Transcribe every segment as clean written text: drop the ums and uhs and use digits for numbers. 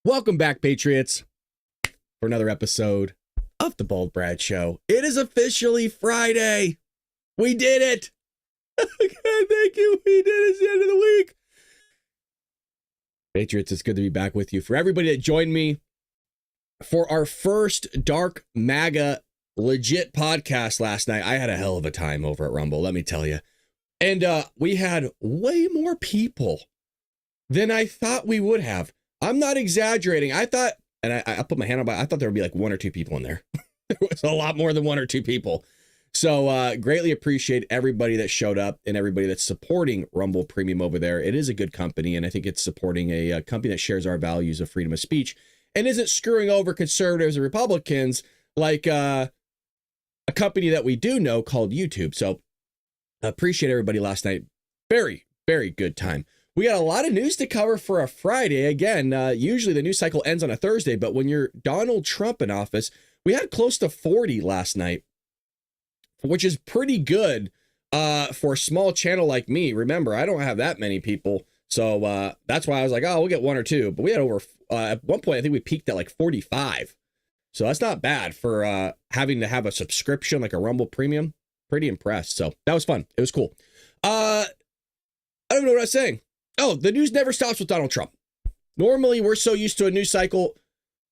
Welcome back, Patriots, for another episode of The Bald Brad Show. It is officially Friday. We did it. Okay, thank you. We did it. It's the end of the week. Patriots, it's good to be back with you. For everybody that joined me for our first Dark MAGA legit podcast last night, I had a hell of a time over at Rumble, let me tell you. And we had way more people than I thought we would have. I'm not exaggerating. I thought, and I put my hand on, I thought there would be like one or two people in there. There was a lot more than one or two people. So greatly appreciate everybody that showed up and everybody that's supporting Rumble Premium over there. It is a good company, and I think it's supporting a company that shares our values of freedom of speech and isn't screwing over conservatives and Republicans like a company that we do know called YouTube. So appreciate everybody last night. Very, very good time. We got a lot of news to cover for a Friday. Again, usually the news cycle ends on a Thursday, but when you're Donald Trump in office, we had close to 40 last night, which is pretty good for a small channel like me. Remember, I don't have that many people, so that's why I was like, oh, we'll get one or two. But we had over, at one point, I think we peaked at like 45. So that's not bad for having to have a subscription like a Rumble Premium. Pretty impressed. So that was fun. It was cool. I don't know what I was saying. Oh, the news never stops with Donald Trump. Normally, we're so used to a news cycle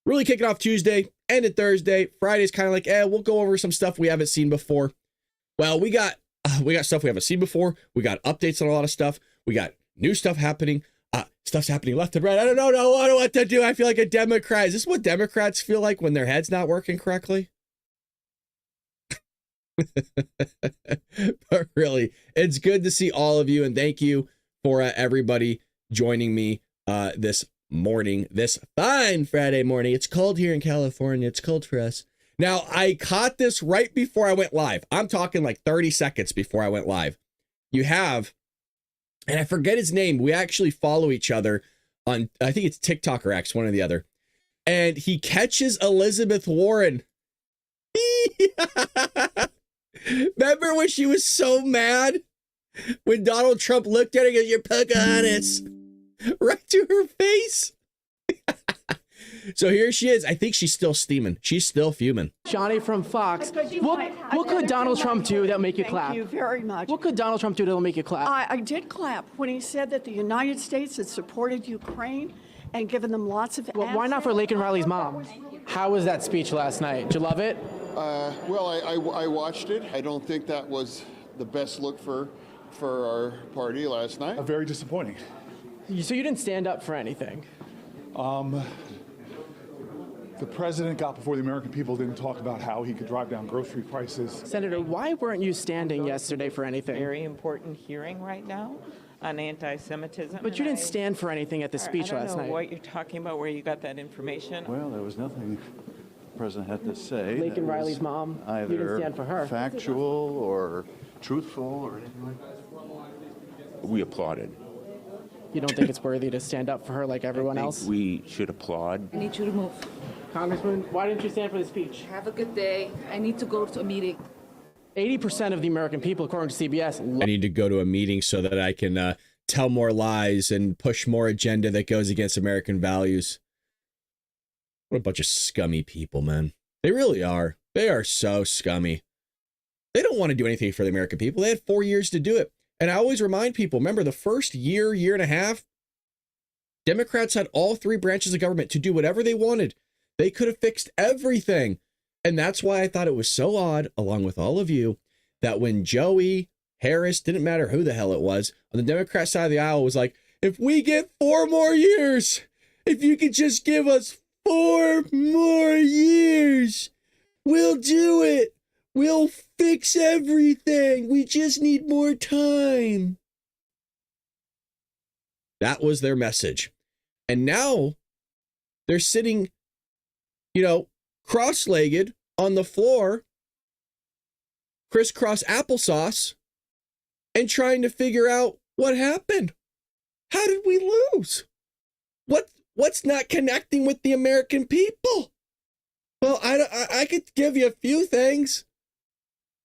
really kicking off Tuesday, ended Thursday. Friday's kind of like, we'll go over some stuff we haven't seen before. Well, we got stuff we haven't seen before. We got updates on a lot of stuff. We got new stuff happening. Stuff's happening left and right. I don't know what to do. I feel like a Democrat. Is this what Democrats feel like when their head's not working correctly? But really, it's good to see all of you, and thank you for everybody joining me this morning, this fine Friday morning. It's cold here in California. It's cold for us. Now, I caught this right before I went live. I'm talking like 30 seconds before I went live. You have, and I forget his name. We actually follow each other on, I think it's TikTok or X, one or the other. And he catches Elizabeth Warren. Remember when she was so mad? When Donald Trump looked at her and goes, "You're Pocahontas," right to her face. So here she is. I think she's still steaming. She's still fuming. Johnny from Fox. What could Donald Trump do that'll make you clap? Thank you very much. What could Donald Trump do that'll make you clap? I did clap when he said that the United States had supported Ukraine and given them lots of Well, why not for Laken Riley's mom? How was that speech last night? Did you love it? Well, I watched it. I don't think that was the best look for our party last night. Very disappointing. So you didn't stand up for anything? The president got before the American people, didn't talk about how he could drive down grocery prices. Senator, why weren't you standing yesterday for anything? Very important hearing right now on anti-Semitism. But you didn't stand for anything at the speech last I don't know night. what you're talking about, where you got that information. Well, there was nothing the president had to say. Laken Riley's mom, you didn't stand for her. Factual or truthful or anything like that. We applauded. You don't think it's worthy to stand up for her like everyone else? We should applaud. I need you to move. Congressman, why didn't you stand for the speech? Have a good day. I need to go to a meeting. 80% of the American people, according to CBS, I need to go to a meeting so that I can tell more lies and push more agenda that goes against American values. What a bunch of scummy people, man. They really are. They are so scummy. They don't want to do anything for the American people. They had 4 years to do it. And I always remind people, remember the first year and a half, Democrats had all three branches of government to do whatever they wanted. They could have fixed everything. And that's why I thought it was so odd, along with all of you, that when Joey Harris, didn't matter who the hell it was, on the Democrat side of the aisle was like, if we get 4 more years, if you could just give us 4 more years, we'll do it. We'll fix everything. We just need more time. That was their message. And now they're sitting, cross-legged on the floor, crisscross applesauce, and trying to figure out what happened. How did we lose? What's not connecting with the American people? Well, I could give you a few things.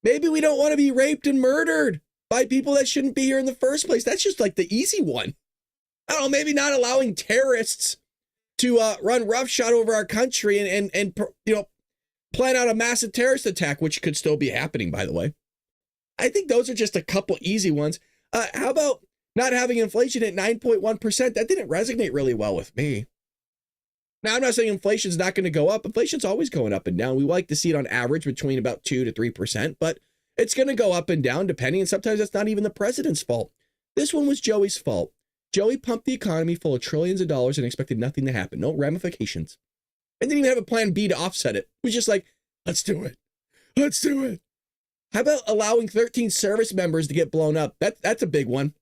Maybe we don't want to be raped and murdered by people that shouldn't be here in the first place. That's just like the easy one. I don't know, maybe not allowing terrorists to run roughshod over our country and plan out a massive terrorist attack, which could still be happening, by the way. I think those are just a couple easy ones. How about not having inflation at 9.1%? That didn't resonate really well with me. Now, I'm not saying inflation's not going to go up. Inflation's always going up and down. We like to see it on average between about 2 to 3%, but it's going to go up and down depending, and sometimes that's not even the president's fault. This one was Joey's fault. Joey pumped the economy full of trillions of dollars and expected nothing to happen, no ramifications. And didn't even have a plan B to offset it. It was just like, let's do it. Let's do it. How about allowing 13 service members to get blown up? That's a big one,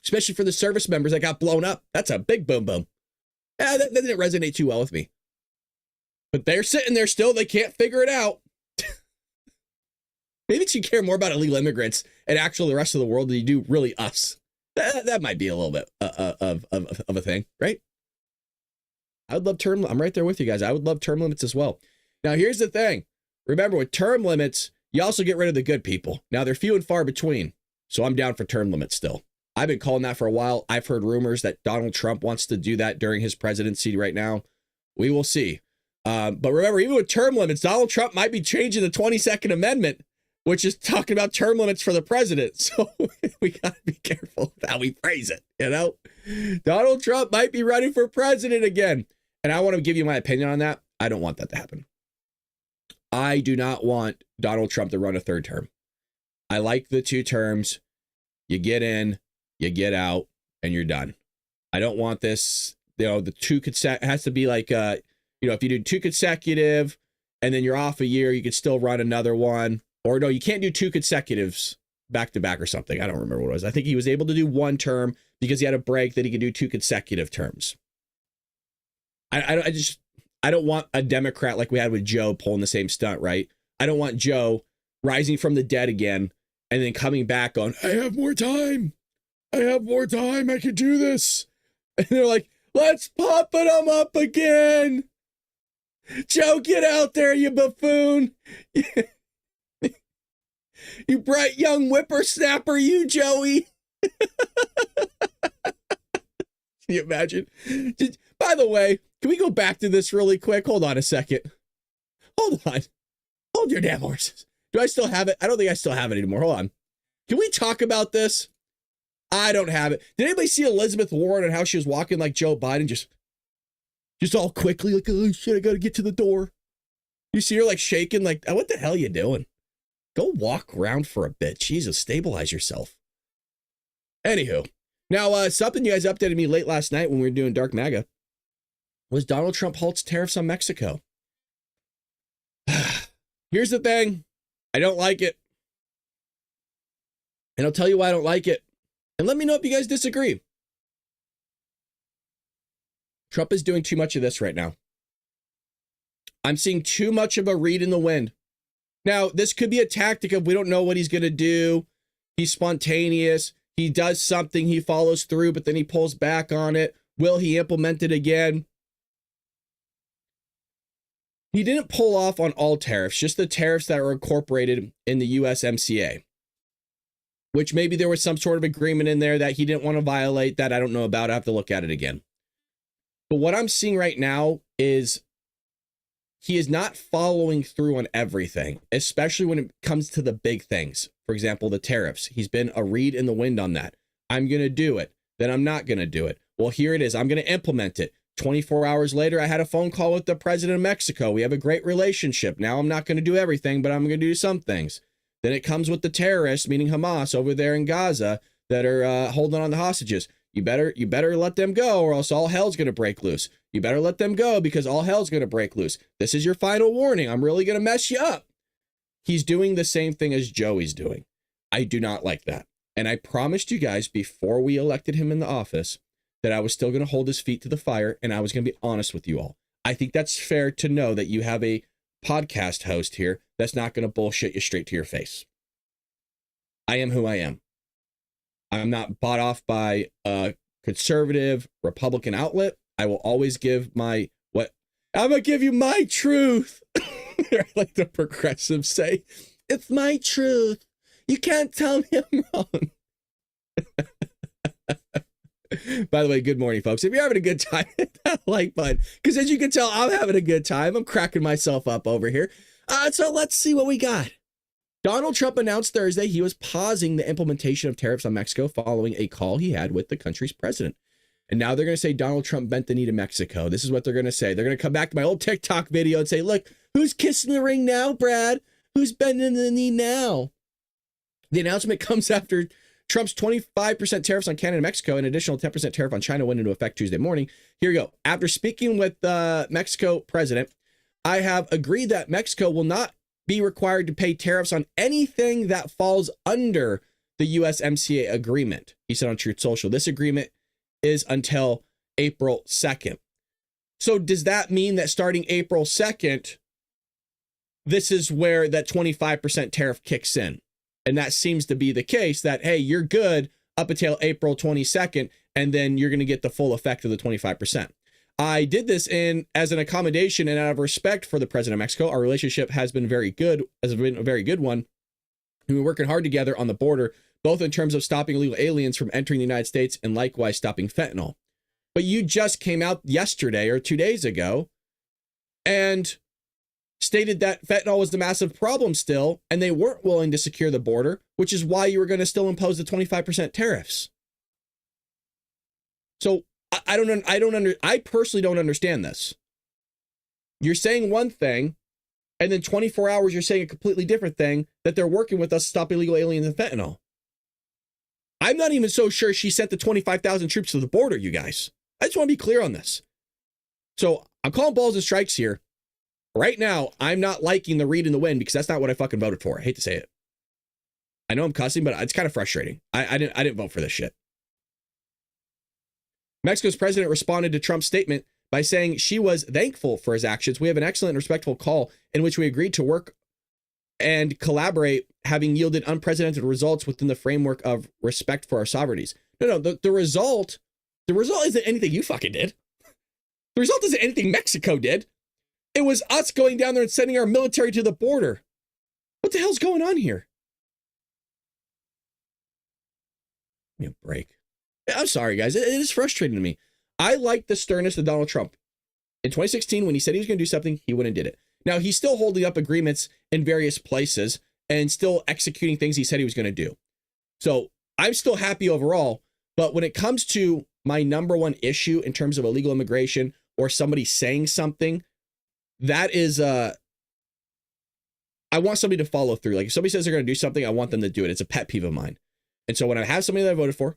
especially for the service members that got blown up. That's a big boom boom. Yeah, that didn't resonate too well with me. But they're sitting there still. They can't figure it out. Maybe you care more about illegal immigrants and actually the rest of the world than you do really us. That might be a little bit of a thing, right? I would love term. I'm right there with you guys. I would love term limits as well. Now, here's the thing. Remember, with term limits, you also get rid of the good people. Now, they're few and far between. So I'm down for term limits still. I've been calling that for a while. I've heard rumors that Donald Trump wants to do that during his presidency right now. We will see. But remember, even with term limits, Donald Trump might be changing the 22nd Amendment, which is talking about term limits for the president. So we got to be careful with how we phrase it, you know? Donald Trump might be running for president again. And I want to give you my opinion on that. I don't want that to happen. I do not want Donald Trump to run a third term. I like the 2 terms. You get in, you get out, and you're done. I don't want this, the 2 has to be like, if you do 2 consecutive and then you're off a year, you could still run another one. Or no, you can't do 2 consecutives back to back or something. I don't remember what it was. I think he was able to do 1 term because he had a break that he could do 2 consecutive terms. I don't want a Democrat like we had with Joe pulling the same stunt, right? I don't want Joe rising from the dead again and then coming back on, I have more time. I have more time. I can do this. And they're like, let's pop them up again. Joe, get out there, you buffoon. You bright young whippersnapper, you, Joey. Can you imagine? By the way, can we go back to this really quick? Hold on a second. Hold on. Hold your damn horses. Do I still have it? I don't think I still have it anymore. Hold on. Can we talk about this? I don't have it. Did anybody see Elizabeth Warren and how she was walking like Joe Biden? Just all quickly, like, oh shit, I got to get to the door. You see her like shaking, like, what the hell are you doing? Go walk around for a bit. Jesus, stabilize yourself. Anywho, now something you guys updated me late last night when we were doing Dark MAGA was Donald Trump halts tariffs on Mexico. Here's the thing. I don't like it. And I'll tell you why I don't like it. And let me know if you guys disagree. Trump is doing too much of this right now. I'm seeing too much of a reed in the wind. Now, this could be a tactic of we don't know what he's going to do. He's spontaneous. He does something, he follows through, but then he pulls back on it. Will he implement it again? He didn't pull off on all tariffs, just the tariffs that were incorporated in the USMCA, which maybe there was some sort of agreement in there that he didn't want to violate. That I don't know about. I have to look at it again. But what I'm seeing right now is he is not following through on everything, especially when it comes to the big things. For example, the tariffs. He's been a reed in the wind on that. I'm going to do it. Then I'm not going to do it. Well, here it is. I'm going to implement it. 24 hours later, I had a phone call with the president of Mexico. We have a great relationship. Now I'm not going to do everything, but I'm going to do some things. Then it comes with the terrorists, meaning Hamas over there in Gaza, that are holding on the hostages. You better let them go, or else all hell's going to break loose. You better let them go because all hell's going to break loose. This is your final warning. I'm really going to mess you up. He's doing the same thing as Joey's doing. I do not like that. And I promised you guys before we elected him in the office that I was still going to hold his feet to the fire, and I was going to be honest with you all. I think that's fair to know that you have a podcast host here that's not going to bullshit you straight to your face. I am who I am. I'm not bought off by a conservative Republican outlet. I will always give I'm going to give you my truth. Like the progressives say, it's my truth. You can't tell me I'm wrong. By the way, good morning, folks. If you're having a good time, hit that like button. Because as you can tell, I'm having a good time. I'm cracking myself up over here. So let's see what we got. Donald Trump announced Thursday he was pausing the implementation of tariffs on Mexico following a call he had with the country's president. And now they're going to say Donald Trump bent the knee to Mexico. This is what they're going to say. They're going to come back to my old TikTok video and say, look, who's kissing the ring now, Brad? Who's bending the knee now? The announcement comes after Trump's 25% tariffs on Canada and Mexico, an additional 10% tariff on China went into effect Tuesday morning. Here we go. After speaking with the Mexico president, I have agreed that Mexico will not be required to pay tariffs on anything that falls under the USMCA agreement, he said on Truth Social. This agreement is until April 2nd. So does that mean that starting April 2nd, this is where that 25% tariff kicks in? And that seems to be the case, that, hey, you're good up until April 22nd, and then you're going to get the full effect of the 25%. I did this as an accommodation and out of respect for the president of Mexico. Our relationship has been very good, has been a very good one. We've been working hard together on the border, both in terms of stopping illegal aliens from entering the United States and likewise stopping fentanyl. But you just came out yesterday or 2 days ago and stated that fentanyl was the massive problem still, and they weren't willing to secure the border, which is why you were going to still impose the 25% tariffs. So I personally don't understand this. You're saying one thing, and then 24 hours you're saying a completely different thing, that they're working with us to stop illegal aliens and fentanyl. I'm not even so sure she sent the 25,000 troops to the border, you guys. I just want to be clear on this. So I'm calling balls and strikes here. Right now, I'm not liking the read in the wind because that's not what I fucking voted for. I hate to say it. I know I'm cussing, but it's kind of frustrating. I didn't vote for this shit. Mexico's president responded to Trump's statement by saying she was thankful for his actions. We have an excellent and respectful call in which we agreed to work and collaborate, having yielded unprecedented results within the framework of respect for our sovereignties. No, the result isn't anything you fucking did. The result isn't anything Mexico did. It was us going down there and sending our military to the border. What the hell's going on here? Give me a break. I'm sorry, guys. It is frustrating to me. I like the sternness of Donald Trump. In 2016, when he said he was going to do something, he went and did it. Now, he's still holding up agreements in various places and still executing things he said he was going to do. So I'm still happy overall. But when it comes to my number one issue in terms of illegal immigration or somebody saying something, that is, I want somebody to follow through. Like if somebody says they're going to do something, I want them to do it. It's a pet peeve of mine. And so when I have somebody that I voted for,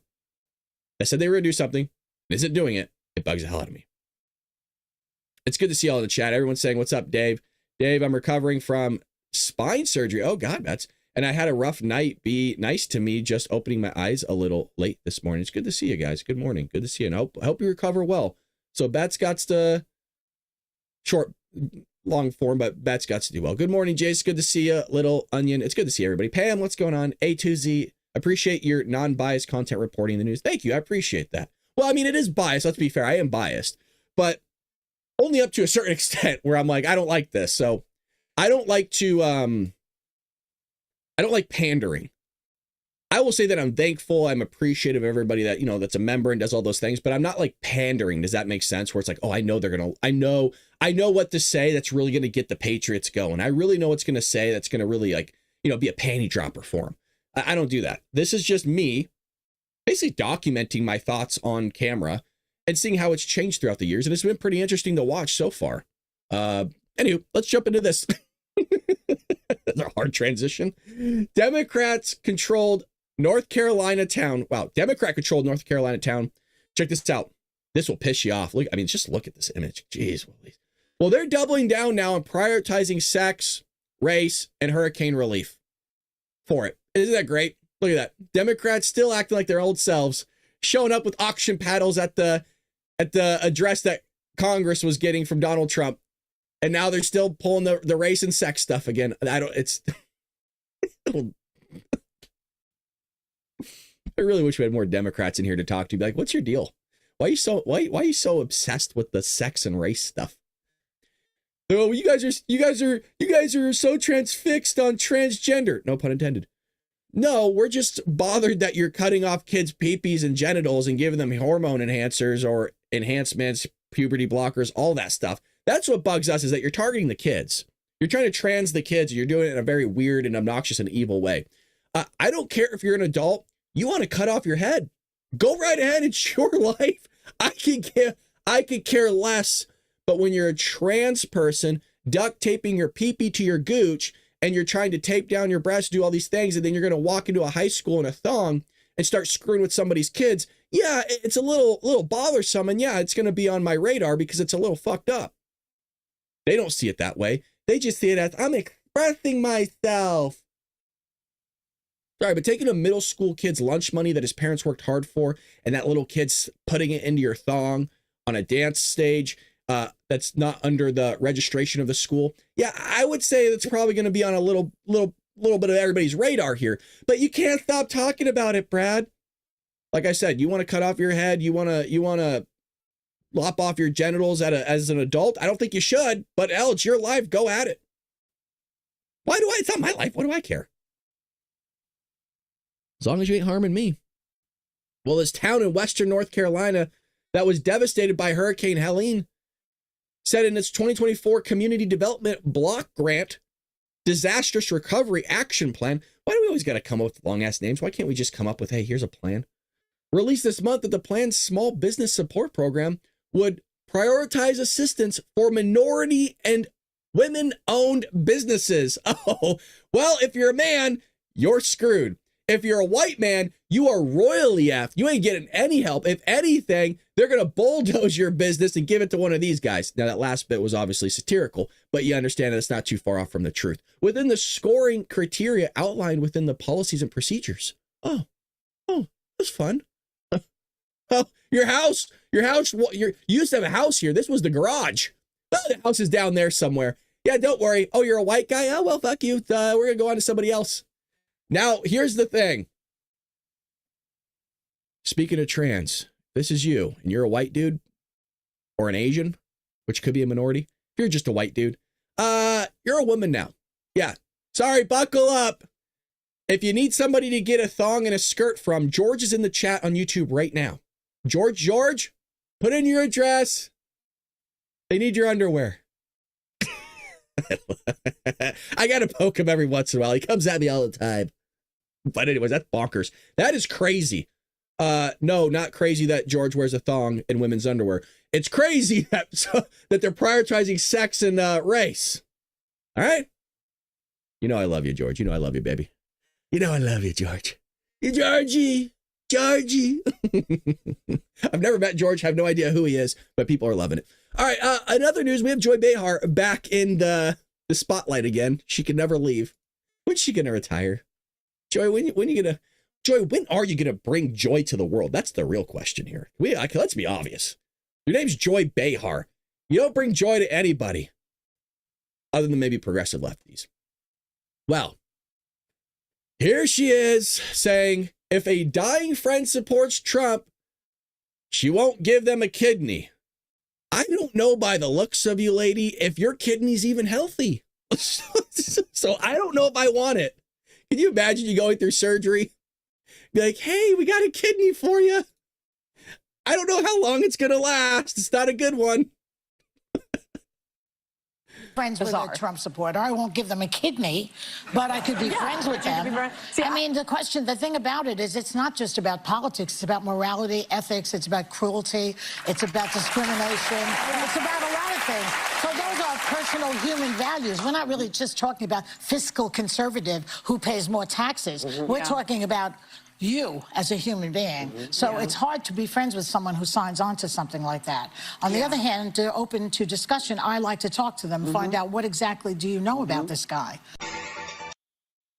that said they were going to do something, and isn't doing it, it bugs the hell out of me. It's good to see all in the chat. Everyone's saying, what's up, Dave? Dave, I'm recovering from spine surgery. Oh, God, that's, and I had a rough night. Be nice to me, just opening my eyes a little late this morning. It's good to see you guys. Good morning. Good to see you. And I hope you recover well. So Bats got to long form, but Bats got to do well. Good morning, Jace. Good to see you, Little Onion. It's good to see everybody. Pam, what's going on? A2Z, appreciate your non-biased content reporting the news. Thank you. I appreciate that. Well, I mean, it is biased. Let's be fair. I am biased, but only up to a certain extent where I'm like, I don't like this. So I don't like to, I don't like pandering. I will say that I'm thankful. I'm appreciative of everybody that, that's a member and does all those things, but I'm not like pandering. Does that make sense? Where it's like, oh, I know what to say that's really going to get the Patriots going. I really know what's going to say that's going to really be a panty dropper for them. I don't do that. This is just me basically documenting my thoughts on camera and seeing how it's changed throughout the years. And it's been pretty interesting to watch so far. Anywho, let's jump into this. That's a hard transition. Democrats controlled North Carolina town. Wow. Democrat controlled North Carolina town. Check this out. This will piss you off. Just look at this image. Jeez. Well, they're doubling down now on prioritizing sex, race, and hurricane relief for it. Isn't that great? Look at that. Democrats still acting like their old selves, showing up with auction paddles at the address that Congress was getting from Donald Trump. And now they're still pulling the race and sex stuff again. I really wish we had more Democrats in here to talk to. Be like, what's your deal? Why are you so obsessed with the sex and race stuff? Oh, you guys are so transfixed on transgender. No pun intended. No, we're just bothered that you're cutting off kids' peepees and genitals and giving them hormone enhancers or enhancements, puberty blockers, all that stuff. That's what bugs us, is that you're targeting the kids. You're trying to trans the kids. And you're doing it in a very weird and obnoxious and evil way. I don't care if you're an adult. You want to cut off your head. Go right ahead. It's your life. I could care less. But when you're a trans person, duct taping your peepee to your gooch, and you're trying to tape down your breasts, do all these things, and then you're going to walk into a high school in a thong and start screwing with somebody's kids, yeah, it's a little bothersome, and yeah, it's going to be on my radar because it's a little fucked up. They don't see it that way. They just see it as, I'm expressing myself. Sorry, but taking a middle school kid's lunch money that his parents worked hard for, and that little kid's putting it into your thong on a dance stage, that's not under the registration of the school. Yeah, I would say that's probably going to be on a little bit of everybody's radar here, but you can't stop talking about it, Brad. Like I said, you want to cut off your head, you want to lop off your genitals as an adult. I don't think you should, but hell, it's your life. Go at it. It's not my life. What do I care? As long as you ain't harming me. Well, this town in Western North Carolina that was devastated by Hurricane Helene said in its 2024 Community Development Block Grant Disastrous Recovery Action Plan. Why do we always got to come up with long-ass names? Why can't we just come up with, hey, here's a plan? Released this month that the plan's small business support program would prioritize assistance for minority and women-owned businesses. Oh, well, if you're a man, you're screwed. If you're a white man, you are royally effed. You ain't getting any help. If anything, they're going to bulldoze your business and give it to one of these guys. Now, that last bit was obviously satirical, but you understand that it's not too far off from the truth. Within the scoring criteria outlined within the policies and procedures. Oh, that's fun. Oh, your house, you used to have a house here. This was the garage. Oh, the house is down there somewhere. Yeah, don't worry. Oh, you're a white guy? Oh, well, fuck you. We're going to go on to somebody else. Now, here's the thing. Speaking of trans, this is you, and you're a white dude or an Asian, which could be a minority. If you're just a white dude, you're a woman now. Yeah. Sorry, buckle up. If you need somebody to get a thong and a skirt from, George is in the chat on YouTube right now. George, put in your address. They need your underwear. I got to poke him every once in a while. He comes at me all the time. But anyways, that's bonkers. That is crazy. No, not crazy that George wears a thong in women's underwear. It's crazy that they're prioritizing sex and race. All right? You know I love you, George. You know I love you, baby. You know I love you, George. You, Georgie. I've never met George. Have no idea who he is, but people are loving it. All right, another news. We have Joy Behar back in the spotlight again. She can never leave. When's she gonna retire? Joy, when are you gonna bring joy to the world? That's the real question here. Let's be obvious. Your name's Joy Behar. You don't bring joy to anybody other than maybe progressive lefties. Well, here she is saying, if a dying friend supports Trump, she won't give them a kidney. I don't know by the looks of you, lady, if your kidney's even healthy. So I don't know if I want it. Can you imagine you going through surgery? Be like, hey, we got a kidney for you. I don't know how long it's going to last. It's not a good one. Friends with a Trump supporter. I won't give them a kidney, but I could be friends with them. I mean, the thing about it is it's not just about politics. It's about morality, ethics. It's about cruelty. It's about discrimination. It's about a lot of things. So those are personal human values. We're not really just talking about fiscal conservative who pays more taxes. We're talking about you as a human being. So it's hard to be friends with someone who signs on to something like that. On the other hand, they're open to discussion. I like to talk to them, find out what exactly do you know about this guy.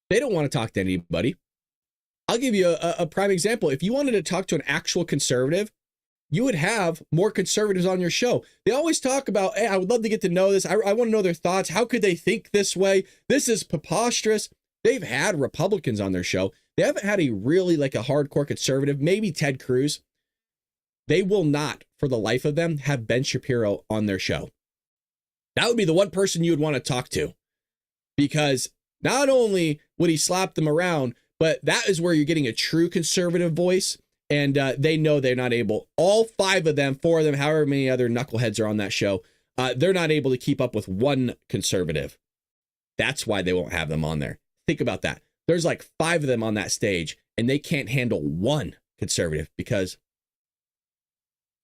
They don't want to talk to anybody. I'll give you a prime example. If you wanted to talk to an actual conservative, you would have more conservatives on your show. They always talk about, hey, I would love to get to know this. I want to know their thoughts. How could they think this way? This is preposterous. They've had Republicans on their show. They haven't had a really like a hardcore conservative, maybe Ted Cruz. They will not, for the life of them, have Ben Shapiro on their show. That would be the one person you would want to talk to, because not only would he slap them around, but that is where you're getting a true conservative voice. And they know they're not able, all 5 of them, 4 of them, however many other knuckleheads are on that show, they're not able to keep up with one conservative. That's why they won't have them on there. Think about that. There's like 5 of them on that stage, and they can't handle one conservative because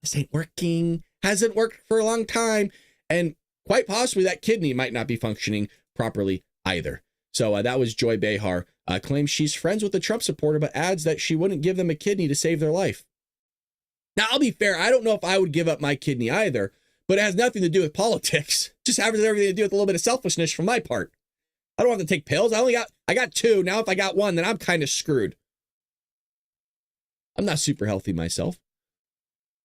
this ain't working, hasn't worked for a long time. And quite possibly that kidney might not be functioning properly either. So that was Joy Behar, claims she's friends with a Trump supporter, but adds that she wouldn't give them a kidney to save their life. Now, I'll be fair. I don't know if I would give up my kidney either, but it has nothing to do with politics. Just has everything to do with a little bit of selfishness from my part. I don't have to take pills. I got 2. Now, if I got 1, then I'm kind of screwed. I'm not super healthy myself.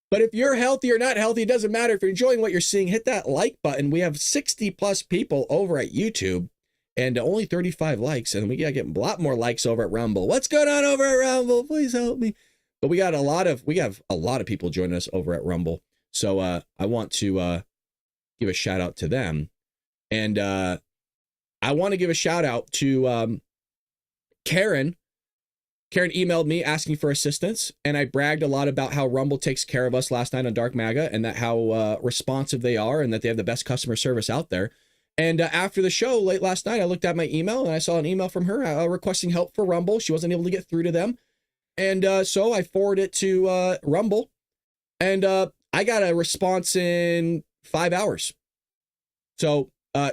But if you're healthy or not healthy, it doesn't matter. If you're enjoying what you're seeing, hit that like button. We have 60 plus people over at YouTube and only 35 likes. And we got to get a lot more likes over at Rumble. What's going on over at Rumble? Please help me. But we have a lot of people joining us over at Rumble. So I want to give a shout out to them. And I want to give a shout out to Karen. Karen emailed me asking for assistance, and I bragged a lot about how Rumble takes care of us last night on Dark MAGA and that how responsive they are and that they have the best customer service out there. And after the show late last night, I looked at my email and I saw an email from her requesting help for Rumble. She wasn't able to get through to them. And so I forwarded it to Rumble, and I got a response in 5 hours. So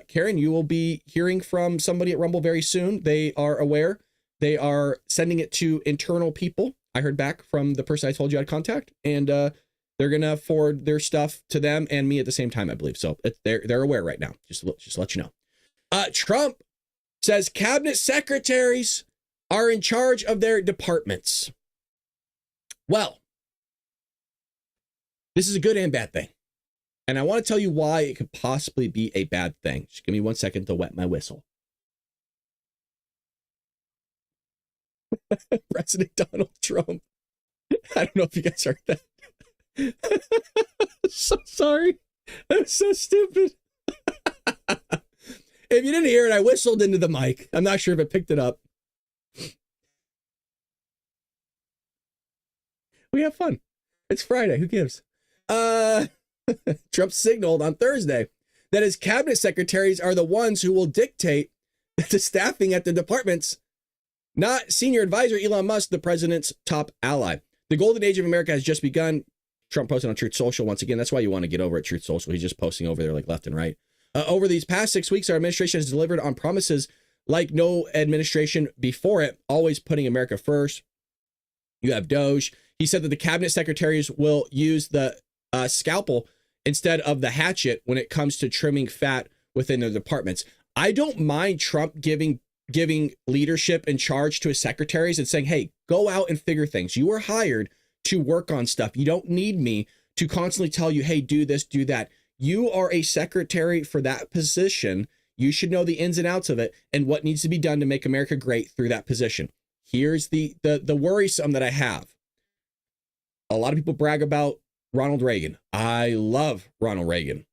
Karen, you will be hearing from somebody at Rumble very soon. They are aware. They are sending it to internal people. I heard back from the person I told you I'd contact, and they're going to forward their stuff to them and me at the same time, I believe. So they're aware right now. Just let you know. Trump says cabinet secretaries are in charge of their departments. Well, this is a good and bad thing. And I want to tell you why it could possibly be a bad thing. Just give me 1 second to wet my whistle. President Donald Trump. I don't know if you guys heard that. So sorry. I'm so stupid. If you didn't hear it, I whistled into the mic. I'm not sure if it picked it up. We have fun. It's Friday. Who gives? Trump signaled on Thursday that his cabinet secretaries are the ones who will dictate the staffing at the departments, not senior advisor Elon Musk, the president's top ally. The golden age of America has just begun. Trump posted on Truth Social once again. That's why you want to get over at Truth Social. He's just posting over there like left and right. Over these past 6 weeks, our administration has delivered on promises like no administration before it, always putting America first. You have Doge. He said that the cabinet secretaries will use the scalpel instead of the hatchet when it comes to trimming fat within the departments. I don't mind Trump giving leadership and charge to his secretaries and saying, hey, go out and figure things. You were hired to work on stuff. You don't need me to constantly tell you, hey, do this, do that. You are a secretary for that position. You should know the ins and outs of it and what needs to be done to make America great through that position. Here's the worrisome that I have. A lot of people brag about Ronald Reagan. I love Ronald Reagan.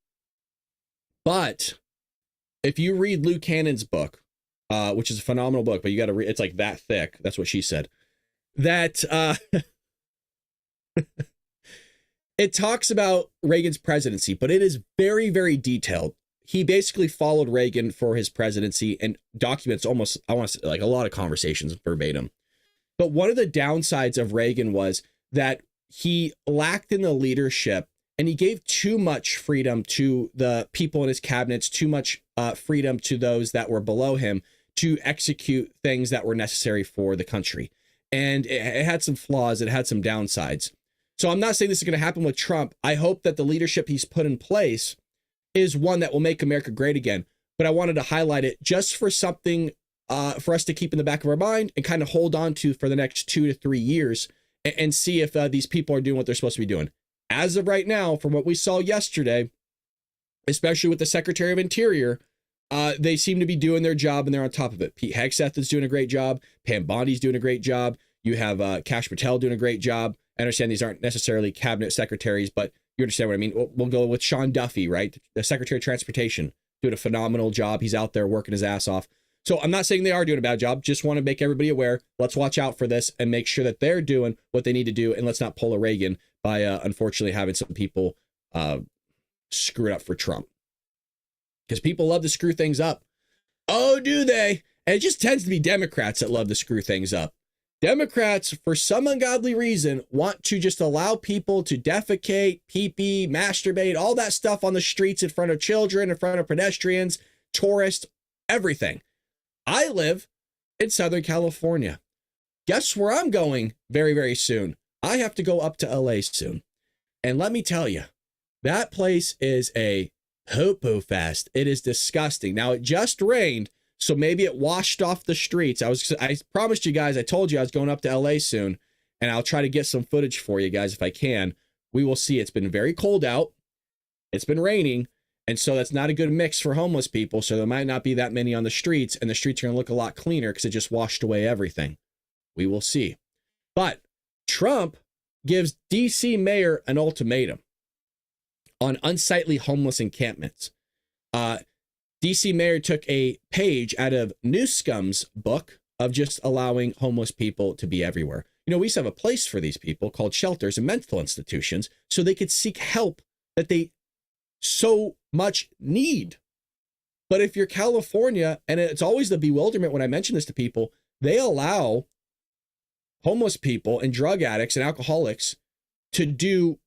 But if you read Lou Cannon's book, which is a phenomenal book, but you got to read, it's like that thick. That's what she said. That it talks about Reagan's presidency, but it is very, very detailed. He basically followed Reagan for his presidency and documents almost, I want to say, like a lot of conversations verbatim. But one of the downsides of Reagan was that he lacked in the leadership and he gave too much freedom to the people in his cabinets, too much freedom to those that were below him to execute things that were necessary for the country. And it had some flaws. It had some downsides. So I'm not saying this is going to happen with Trump. I hope that the leadership he's put in place is one that will make America great again. But I wanted to highlight it just for something for us to keep in the back of our mind and kind of hold on to for the next 2 to 3 years and see if these people are doing what they're supposed to be doing. As of right now, from what we saw yesterday, especially with the Secretary of Interior, they seem to be doing their job and they're on top of it. Pete Hegseth is doing a great job. Pam Bondi's doing a great job. You have Kash Patel doing a great job. I understand these aren't necessarily cabinet secretaries, but you understand what I mean. We'll go with Sean Duffy, right? The Secretary of Transportation, doing a phenomenal job. He's out there working his ass off. So I'm not saying they are doing a bad job. Just want to make everybody aware. Let's watch out for this and make sure that they're doing what they need to do. And let's not pull a Reagan by unfortunately having some people screw it up for Trump. Because people love to screw things up. Oh, do they? And it just tends to be Democrats that love to screw things up. Democrats, for some ungodly reason, want to just allow people to defecate, pee-pee, masturbate, all that stuff on the streets in front of children, in front of pedestrians, tourists, everything. I live in Southern California. Guess where I'm going very, very soon? I have to go up to LA soon. And let me tell you, that place is a poo-poo fest. It is disgusting. Now, it just rained, so maybe it washed off the streets. I promised you guys, I told you I was going up to LA soon, and I'll try to get some footage for you guys if I can. We will see. It's been very cold out. It's been raining, and so that's not a good mix for homeless people, so there might not be that many on the streets, and the streets are going to look a lot cleaner because it just washed away everything. We will see. But Trump gives D.C. mayor an ultimatum on unsightly homeless encampments. DC mayor took a page out of Newsom's book of just allowing homeless people to be everywhere. You know, we used to have a place for these people called shelters and mental institutions so they could seek help that they so much need. But if you're California, and it's always the bewilderment when I mention this to people, they allow homeless people and drug addicts and alcoholics to do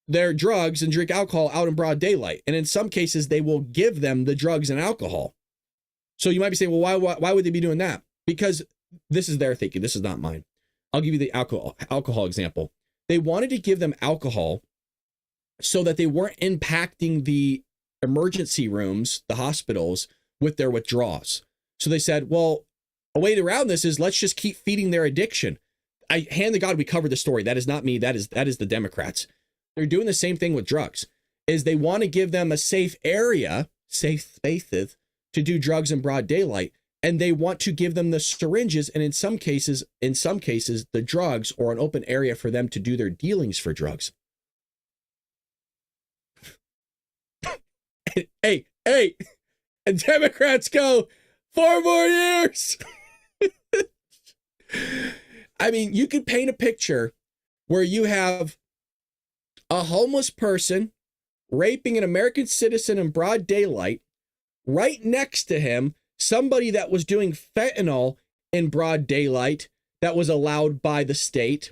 their drugs and drink alcohol out in broad daylight. And in some cases, they will give them the drugs and alcohol. So you might be saying, well, why would they be doing that? Because this is their thinking. This is not mine. I'll give you the alcohol example. They wanted to give them alcohol so that they weren't impacting the emergency rooms, the hospitals, with their withdrawals. So they said, well, a way around this is let's just keep feeding their addiction. I hand to God we covered the story. That is not me. That is the Democrats. They're doing the same thing with drugs, is they want to give them a safe area, safe spaces to do drugs in broad daylight. And they want to give them the syringes. And in some cases, the drugs, or an open area for them to do their dealings for drugs. Hey, and Democrats go 4 more years. I mean, you could paint a picture where you have a homeless person raping an American citizen in broad daylight. Right next to him, somebody that was doing fentanyl in broad daylight that was allowed by the state.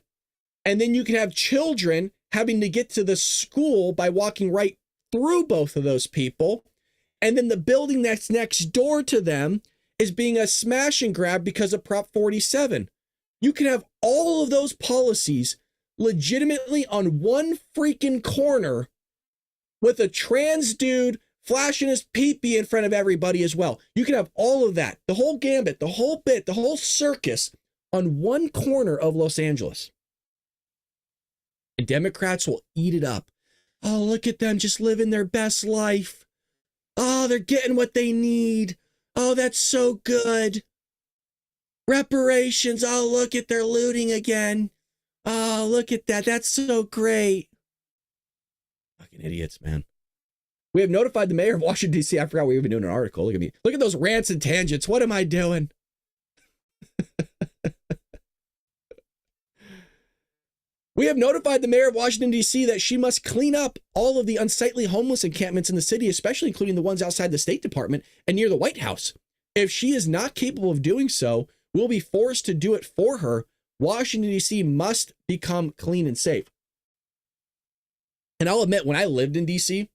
And then you can have children having to get to the school by walking right through both of those people. And then the building that's next door to them is being a smash and grab because of Prop 47. You can have all of those policies legitimately on one freaking corner with a trans dude flashing his pee-pee in front of everybody as well. You can have all of that, the whole gambit, the whole bit, the whole circus on one corner of Los Angeles. And Democrats will eat it up. Oh, look at them just living their best life. Oh, they're getting what they need. Oh, that's so good. Reparations. Oh, look at their looting again. Oh, look at that. That's so great. Fucking idiots, man. We have notified the mayor of Washington, D.C. I forgot we were even doing an article. Look at me. Look at those rants and tangents. What am I doing? We have notified the mayor of Washington, D.C. that she must clean up all of the unsightly homeless encampments in the city, especially including the ones outside the State Department and near the White House. If she is not capable of doing so, we'll be forced to do it for her. Washington, D.C. must become clean and safe. And I'll admit, when I lived in D.C.,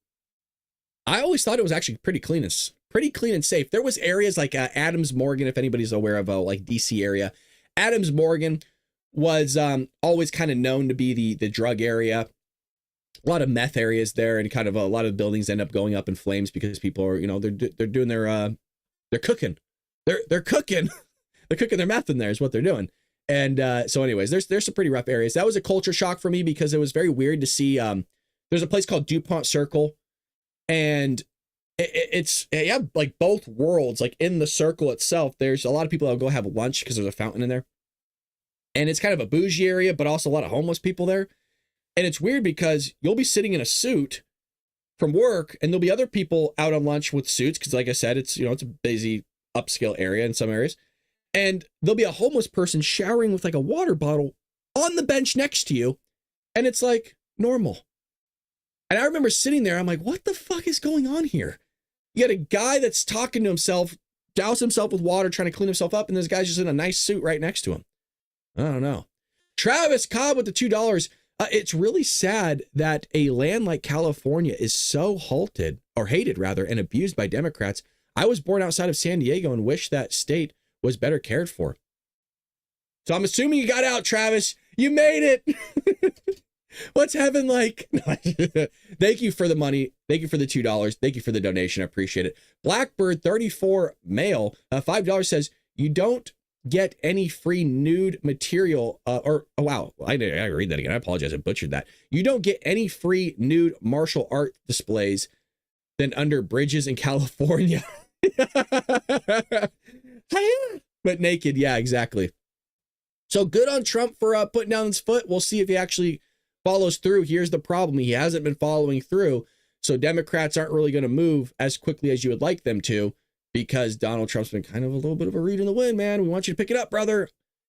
I always thought it was actually pretty clean and safe. There was areas like Adams Morgan, if anybody's aware of like D.C. area. Adams Morgan was always kind of known to be the drug area. A lot of meth areas there, and kind of a lot of buildings end up going up in flames because people are, they're doing they're cooking. They're cooking. They're cooking their meth in there is what they're doing. And so anyways, there's some pretty rough areas. That was a culture shock for me because it was very weird to see. There's a place called DuPont Circle, and it's like both worlds, like in the circle itself. There's a lot of people that'll go have lunch because there's a fountain in there. And it's kind of a bougie area, but also a lot of homeless people there. And it's weird because you'll be sitting in a suit from work and there'll be other people out on lunch with suits. Cause like I said, it's, it's a busy upscale area in some areas. And there'll be a homeless person showering with like a water bottle on the bench next to you. And it's like normal. And I remember sitting there, I'm like, what the fuck is going on here? You got a guy that's talking to himself, douse himself with water, trying to clean himself up. And this guy's just in a nice suit right next to him. I don't know. Travis Cobb with the $2. It's really sad that a land like California is so halted, or hated rather, and abused by Democrats. I was born outside of San Diego and wish that state was better cared for. So I'm assuming you got out, Travis. You made it. What's heaven like? Thank you for the money. Thank you for the $2. Thank you for the donation. I appreciate it. Blackbird 34 male, $5 says, you don't get any free nude material, wow, I read that again. I apologize. I butchered that. You don't get any free nude martial art displays than under bridges in California. But naked. Yeah, exactly. So good on Trump for putting down his foot. We'll see if he actually follows through. Here's the problem. He hasn't been following through. So Democrats aren't really going to move as quickly as you would like them to, because Donald Trump's been kind of a little bit of a reed in the wind, man. We want you to pick it up, brother.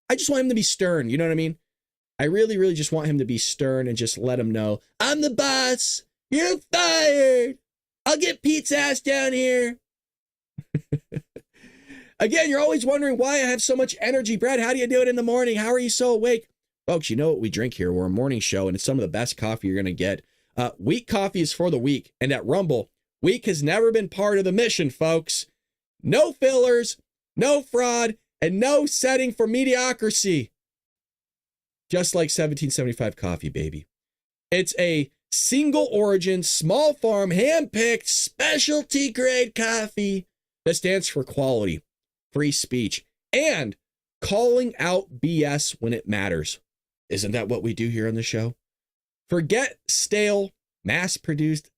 I just want him to be stern. You know what I mean? I really, really just want him to be stern and just let him know, I'm the boss. You're fired. I'll get Pete's ass down here. Again, you're always wondering why I have so much energy. Brad, how do you do it in the morning? How are you so awake? Folks, you know what we drink here. We're a morning show, and it's some of the best coffee you're going to get. Weak coffee is for the weak. And at Rumble, weak has never been part of the mission, folks. No fillers, no fraud, and no setting for mediocrity. Just like 1775 coffee, baby. It's a single origin, small farm, hand-picked, specialty grade coffee that stands for quality, free speech, and calling out BS when it matters. Isn't that what we do here on the show? Forget stale, mass-produced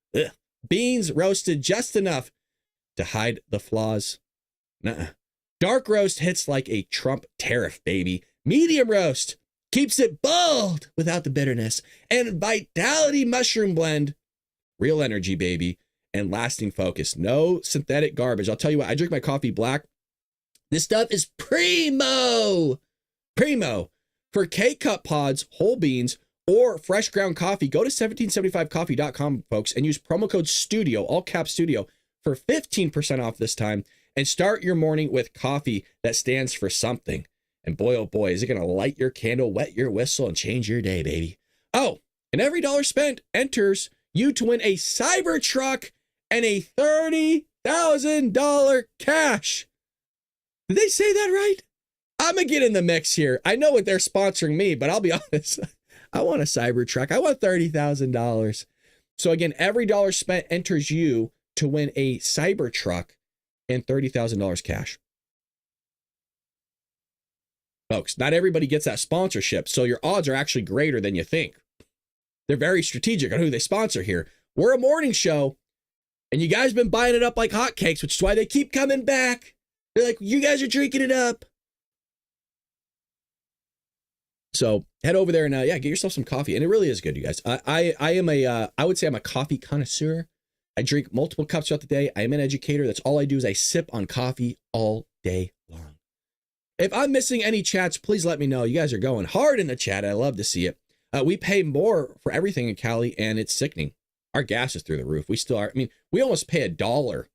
beans roasted just enough to hide the flaws. Nuh-uh. Dark roast hits like a Trump tariff, baby. Medium roast keeps it bold without the bitterness. And Vitality Mushroom Blend, real energy, baby, and lasting focus. No synthetic garbage. I'll tell you what, I drink my coffee black. This stuff is primo. Primo. For K-Cup pods, whole beans, or fresh ground coffee, go to 1775coffee.com, folks, and use promo code STUDIO, all caps STUDIO, for 15% off this time, and start your morning with coffee that stands for something. And boy, oh boy, is it going to light your candle, wet your whistle, and change your day, baby. Oh, and every dollar spent enters you to win a Cybertruck and a $30,000 cash. Did they say that right? I'm going to get in the mix here. I know what they're sponsoring me, but I'll be honest. I want a Cybertruck. I want $30,000. So again, every dollar spent enters you to win a Cybertruck and $30,000 cash. Folks, not everybody gets that sponsorship, so your odds are actually greater than you think. They're very strategic on who they sponsor here. We're a morning show, and you guys been buying it up like hotcakes, which is why they keep coming back. They're like, you guys are drinking it up. So head over there and get yourself some coffee. And it really is good, you guys. I would say I'm a coffee connoisseur. I drink multiple cups throughout the day. I am an educator. That's all I do is I sip on coffee all day long. If I'm missing any chats, please let me know. You guys are going hard in the chat. I love to see it. We pay more for everything in Cali, and it's sickening. Our gas is through the roof. We still are. I mean, we almost pay $1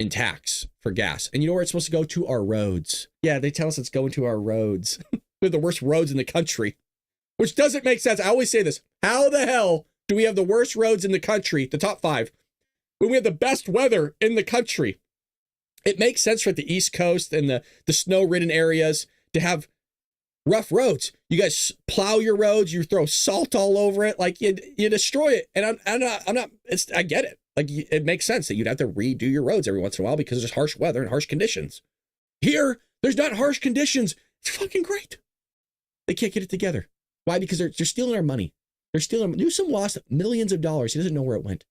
in tax for gas. And you know where it's supposed to go? To our roads. Yeah, they tell us it's going to our roads. They're the worst roads in the country, which doesn't make sense. I always say this. How the hell do we have the worst roads in the country, the top 5, when we have the best weather in the country? It makes sense for the East Coast and the snow-ridden areas to have rough roads. You guys plow your roads, you throw salt all over it, like you destroy it. And I'm not, I get it. Like, it makes sense that you'd have to redo your roads every once in a while because there's harsh weather and harsh conditions. Here, there's not harsh conditions. It's fucking great. They can't get it together. Why? Because they're stealing our money. They're stealing. Newsom lost millions of dollars. He doesn't know where it went.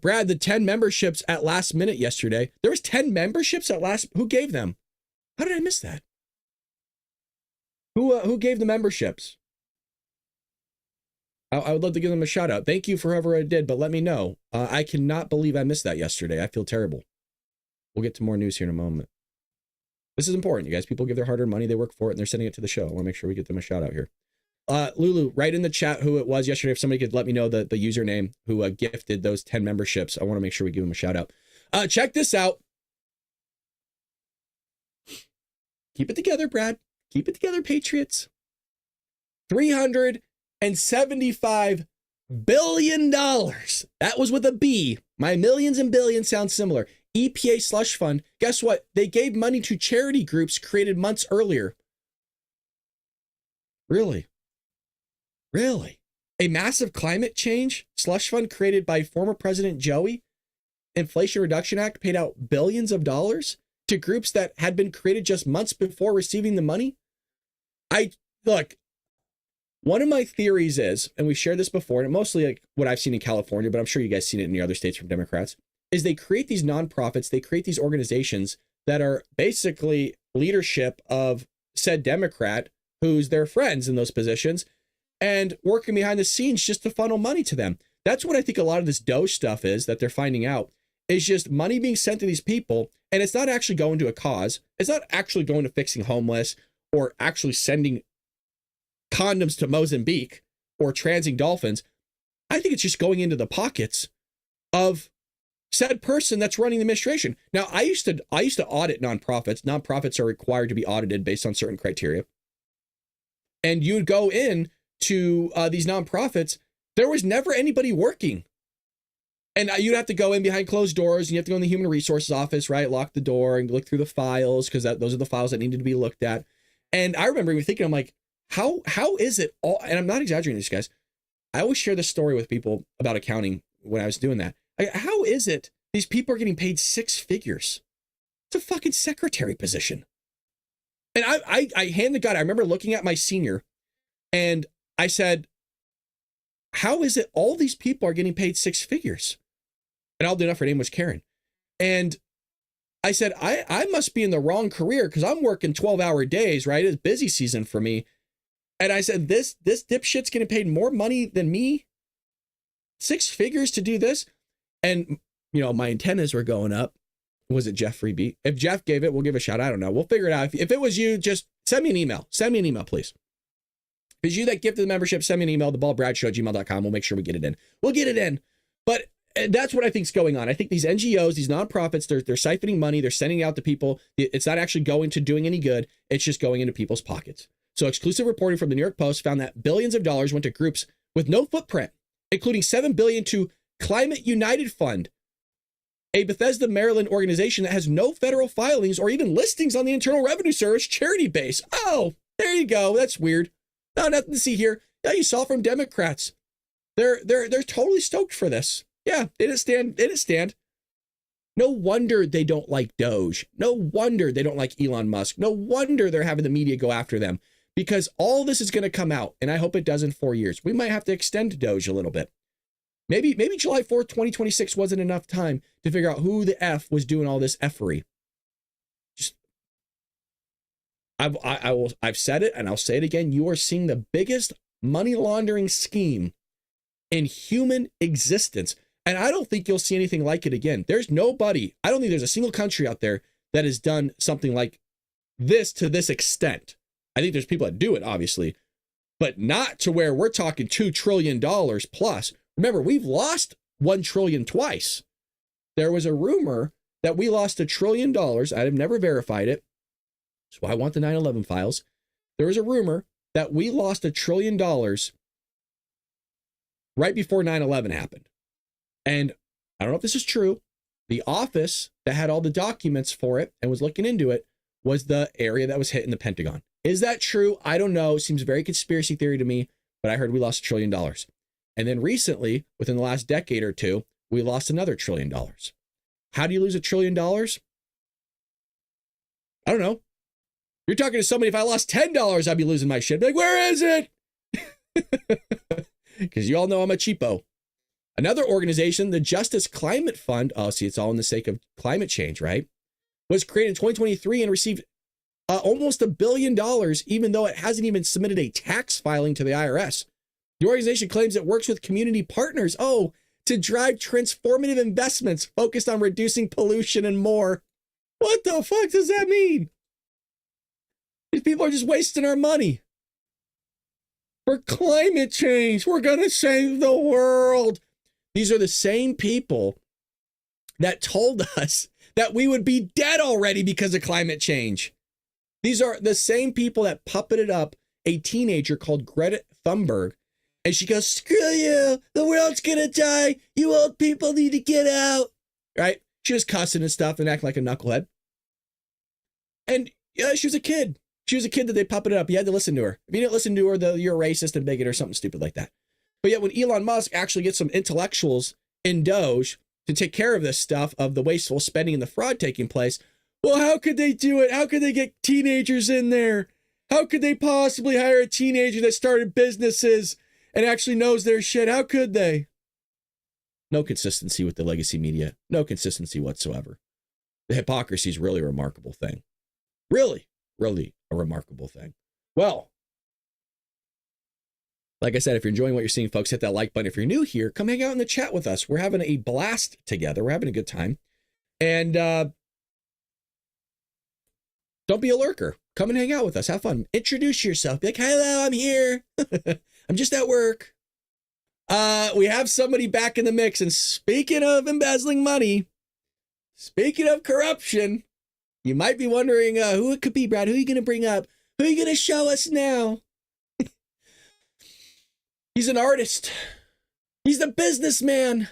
Brad, the 10 memberships at last minute yesterday. There was 10 memberships at last. Who gave them? How did I miss that? Who gave the memberships? I would love to give them a shout out. Thank you for whoever I did, but let me know. I cannot believe I missed that yesterday. I feel terrible. We'll get to more news here in a moment. This is important, you guys. People give their hard-earned money, they work for it, and they're sending it to the show. I want to make sure we get them a shout out here. Lulu, write in the chat who it was yesterday. If somebody could let me know the username who gifted those 10 memberships, I want to make sure we give them a shout out. Check this out. Keep it together, Brad. Keep it together, Patriots. $375 billion. That was with a B. My millions and billions sound similar. EPA slush fund. Guess what? They gave money to charity groups created months earlier. Really? Really? A massive climate change slush fund created by former President Joey, Inflation Reduction Act, paid out billions of dollars to groups that had been created just months before receiving the money. Look, one of my theories is, and we've shared this before, and mostly like what I've seen in California, but I'm sure you guys seen it in the other states from Democrats, is they create these nonprofits, they create these organizations that are basically leadership of said Democrat who's their friends in those positions and working behind the scenes just to funnel money to them. That's what I think a lot of this Doge stuff is that they're finding out, is just money being sent to these people, and it's not actually going to a cause. It's not actually going to fixing homeless or actually sending condoms to Mozambique or transing dolphins. I think it's just going into the pockets of said person that's running the administration. Now, I used to audit nonprofits. Nonprofits are required to be audited based on certain criteria. And you would go in to these nonprofits. There was never anybody working. And you'd have to go in behind closed doors, and you have to go in the human resources office, right? Lock the door and look through the files, because those are the files that needed to be looked at. And I remember even thinking, I'm like, how is it all? And I'm not exaggerating this, guys. I always share this story with people about accounting when I was doing that. How is it these people are getting paid six figures? It's a fucking secretary position. And I hand the God, I remember looking at my senior and I said, how is it all these people are getting paid six figures? And I'll do enough. Her name was Karen. And I said, I must be in the wrong career because I'm working 12-hour days, right? It's busy season for me. And I said, this dipshit's getting paid more money than me? Six figures to do this? And, you know, my antennas were going up. Was it Jeff Freebie? If Jeff gave it, we'll give a shout. I don't know. We'll figure it out. If it was you, just send me an email. Send me an email, please. If it's you that gifted the membership, send me an email, TheBaldBradShow@gmail.com. We'll make sure we get it in. We'll get it in. But that's what I think is going on. I think these NGOs, these nonprofits, they're siphoning money. They're sending it out to people. It's not actually going to doing any good. It's just going into people's pockets. So exclusive reporting from the New York Post found that billions of dollars went to groups with no footprint, including $7 billion to Climate United Fund, a Bethesda, Maryland organization that has no federal filings or even listings on the Internal Revenue Service charity base. Oh, there you go. That's weird. No, nothing to see here. Yeah, you saw from Democrats. They're totally stoked for this. Yeah, they didn't stand. No wonder they don't like Doge. No wonder they don't like Elon Musk. No wonder they're having the media go after them, because all this is going to come out, and I hope it does in 4 years. We might have to extend Doge a little bit. Maybe July 4th, 2026 wasn't enough time to figure out who the F was doing all this effery. Just, I've said it and I'll say it again. You are seeing the biggest money laundering scheme in human existence. And I don't think you'll see anything like it again. There's nobody, I don't think there's a single country out there that has done something like this to this extent. I think there's people that do it, obviously, but not to where we're talking $2 trillion plus. Remember, we've lost $1 trillion twice. There was a rumor that we lost $1 trillion. I have never verified it. That's why I want the 9/11 files. There was a rumor that we lost $1 trillion right before 9/11 happened. And I don't know if this is true. The office that had all the documents for it and was looking into it was the area that was hit in the Pentagon. Is that true? I don't know. It seems very conspiracy theory to me, but I heard we lost $1 trillion. And then recently, within the last decade or two, we lost another $1 trillion. How do you lose $1 trillion? I don't know. You're talking to somebody, if I lost $10, I'd be losing my shit. Be like, where is it? Because you all know I'm a cheapo. Another organization, the Justice Climate Fund, oh, see, it's all in the sake of climate change, right? Was created in 2023 and received almost $1 billion, even though it hasn't even submitted a tax filing to the IRS. The organization claims it works with community partners, to drive transformative investments focused on reducing pollution and more. What the fuck does that mean? These people are just wasting our money. For climate change, we're going to save the world. These are the same people that told us that we would be dead already because of climate change. These are the same people that puppeted up a teenager called Greta Thunberg. And she goes, screw you, the world's going to die. You old people need to get out. Right? She was cussing and stuff and acting like a knucklehead. And yeah, she was a kid. She was a kid that they puppeted up. You had to listen to her. If you didn't listen to her, you're a racist and bigot or something stupid like that. But yet when Elon Musk actually gets some intellectuals in Doge to take care of this stuff of the wasteful spending and the fraud taking place, well, how could they do it? How could they get teenagers in there? How could they possibly hire a teenager that started businesses and actually knows their shit? How could they? No consistency with the legacy media. No consistency whatsoever. The hypocrisy is really a remarkable thing. Really, really a remarkable thing. Well, like I said, if you're enjoying what you're seeing, folks, hit that like button. If you're new here, come hang out in the chat with us. We're having a blast together. We're having a good time. And don't be a lurker. Come and hang out with us. Have fun. Introduce yourself. Be like, hello, I'm here. I'm just at work. We have somebody back in the mix. And speaking of embezzling money, speaking of corruption, you might be wondering who it could be, Brad. Who are you going to bring up? Who are you going to show us now? He's an artist. He's a businessman.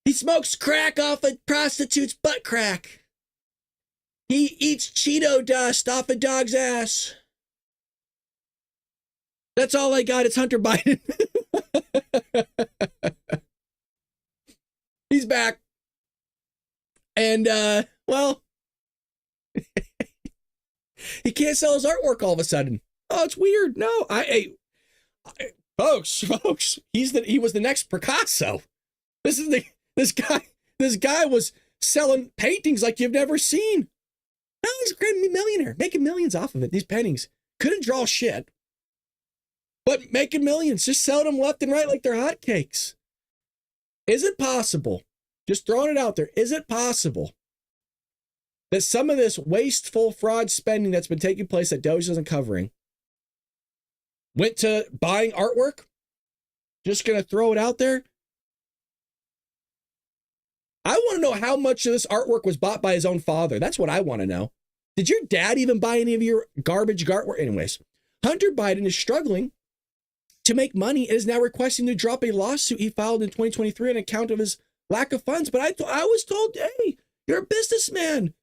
He smokes crack off a prostitute's butt crack. He eats Cheeto dust off a dog's ass. That's all I got. It's Hunter Biden. He's back. And, well, he can't sell his artwork all of a sudden. Oh, it's weird. No, folks, he was the next Picasso. This guy was selling paintings like you've never seen. Now he's a millionaire, making millions off of it. These paintings couldn't draw shit, but making millions, just selling them left and right like they're hotcakes. Is it possible? Just throwing it out there. Is it possible that some of this wasteful fraud spending that's been taking place that Doge isn't covering went to buying artwork? Just going to throw it out there. I want to know how much of this artwork was bought by his own father. That's what I want to know. Did your dad even buy any of your garbage artwork? Anyways, Hunter Biden is struggling to make money and is now requesting to drop a lawsuit he filed in 2023 on account of his lack of funds. But I was told, hey, you're a businessman.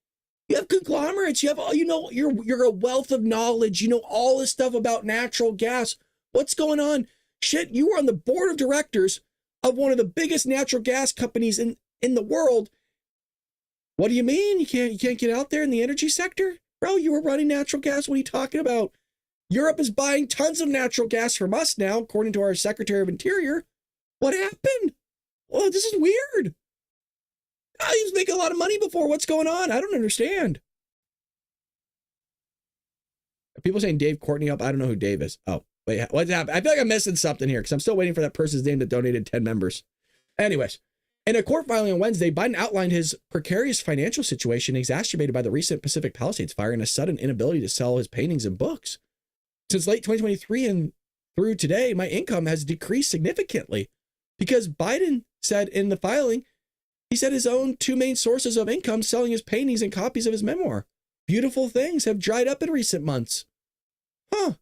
You have conglomerates. You have all, you're a wealth of knowledge. You know all this stuff about natural gas. What's going on? Shit, you were on the board of directors of one of the biggest natural gas companies in the world. What do you mean? You can't get out there in the energy sector? Bro, you were running natural gas. What are you talking about? Europe is buying tons of natural gas from us now, according to our Secretary of Interior. What happened? Oh, this is weird. Oh, he was making a lot of money before. What's going on? I don't understand. Are people saying Dave Courtney up? I don't know who Dave is. Oh, wait, what's happening? I feel like I'm missing something here because I'm still waiting for that person's name that donated 10 members. Anyways, in a court filing on Wednesday, Biden outlined his precarious financial situation exacerbated by the recent Pacific Palisades fire and a sudden inability to sell his paintings and books. Since late 2023 and through today, my income has decreased significantly because Biden said in the filing, he said his own two main sources of income, selling his paintings and copies of his memoir, Beautiful Things, have dried up in recent months. Huh.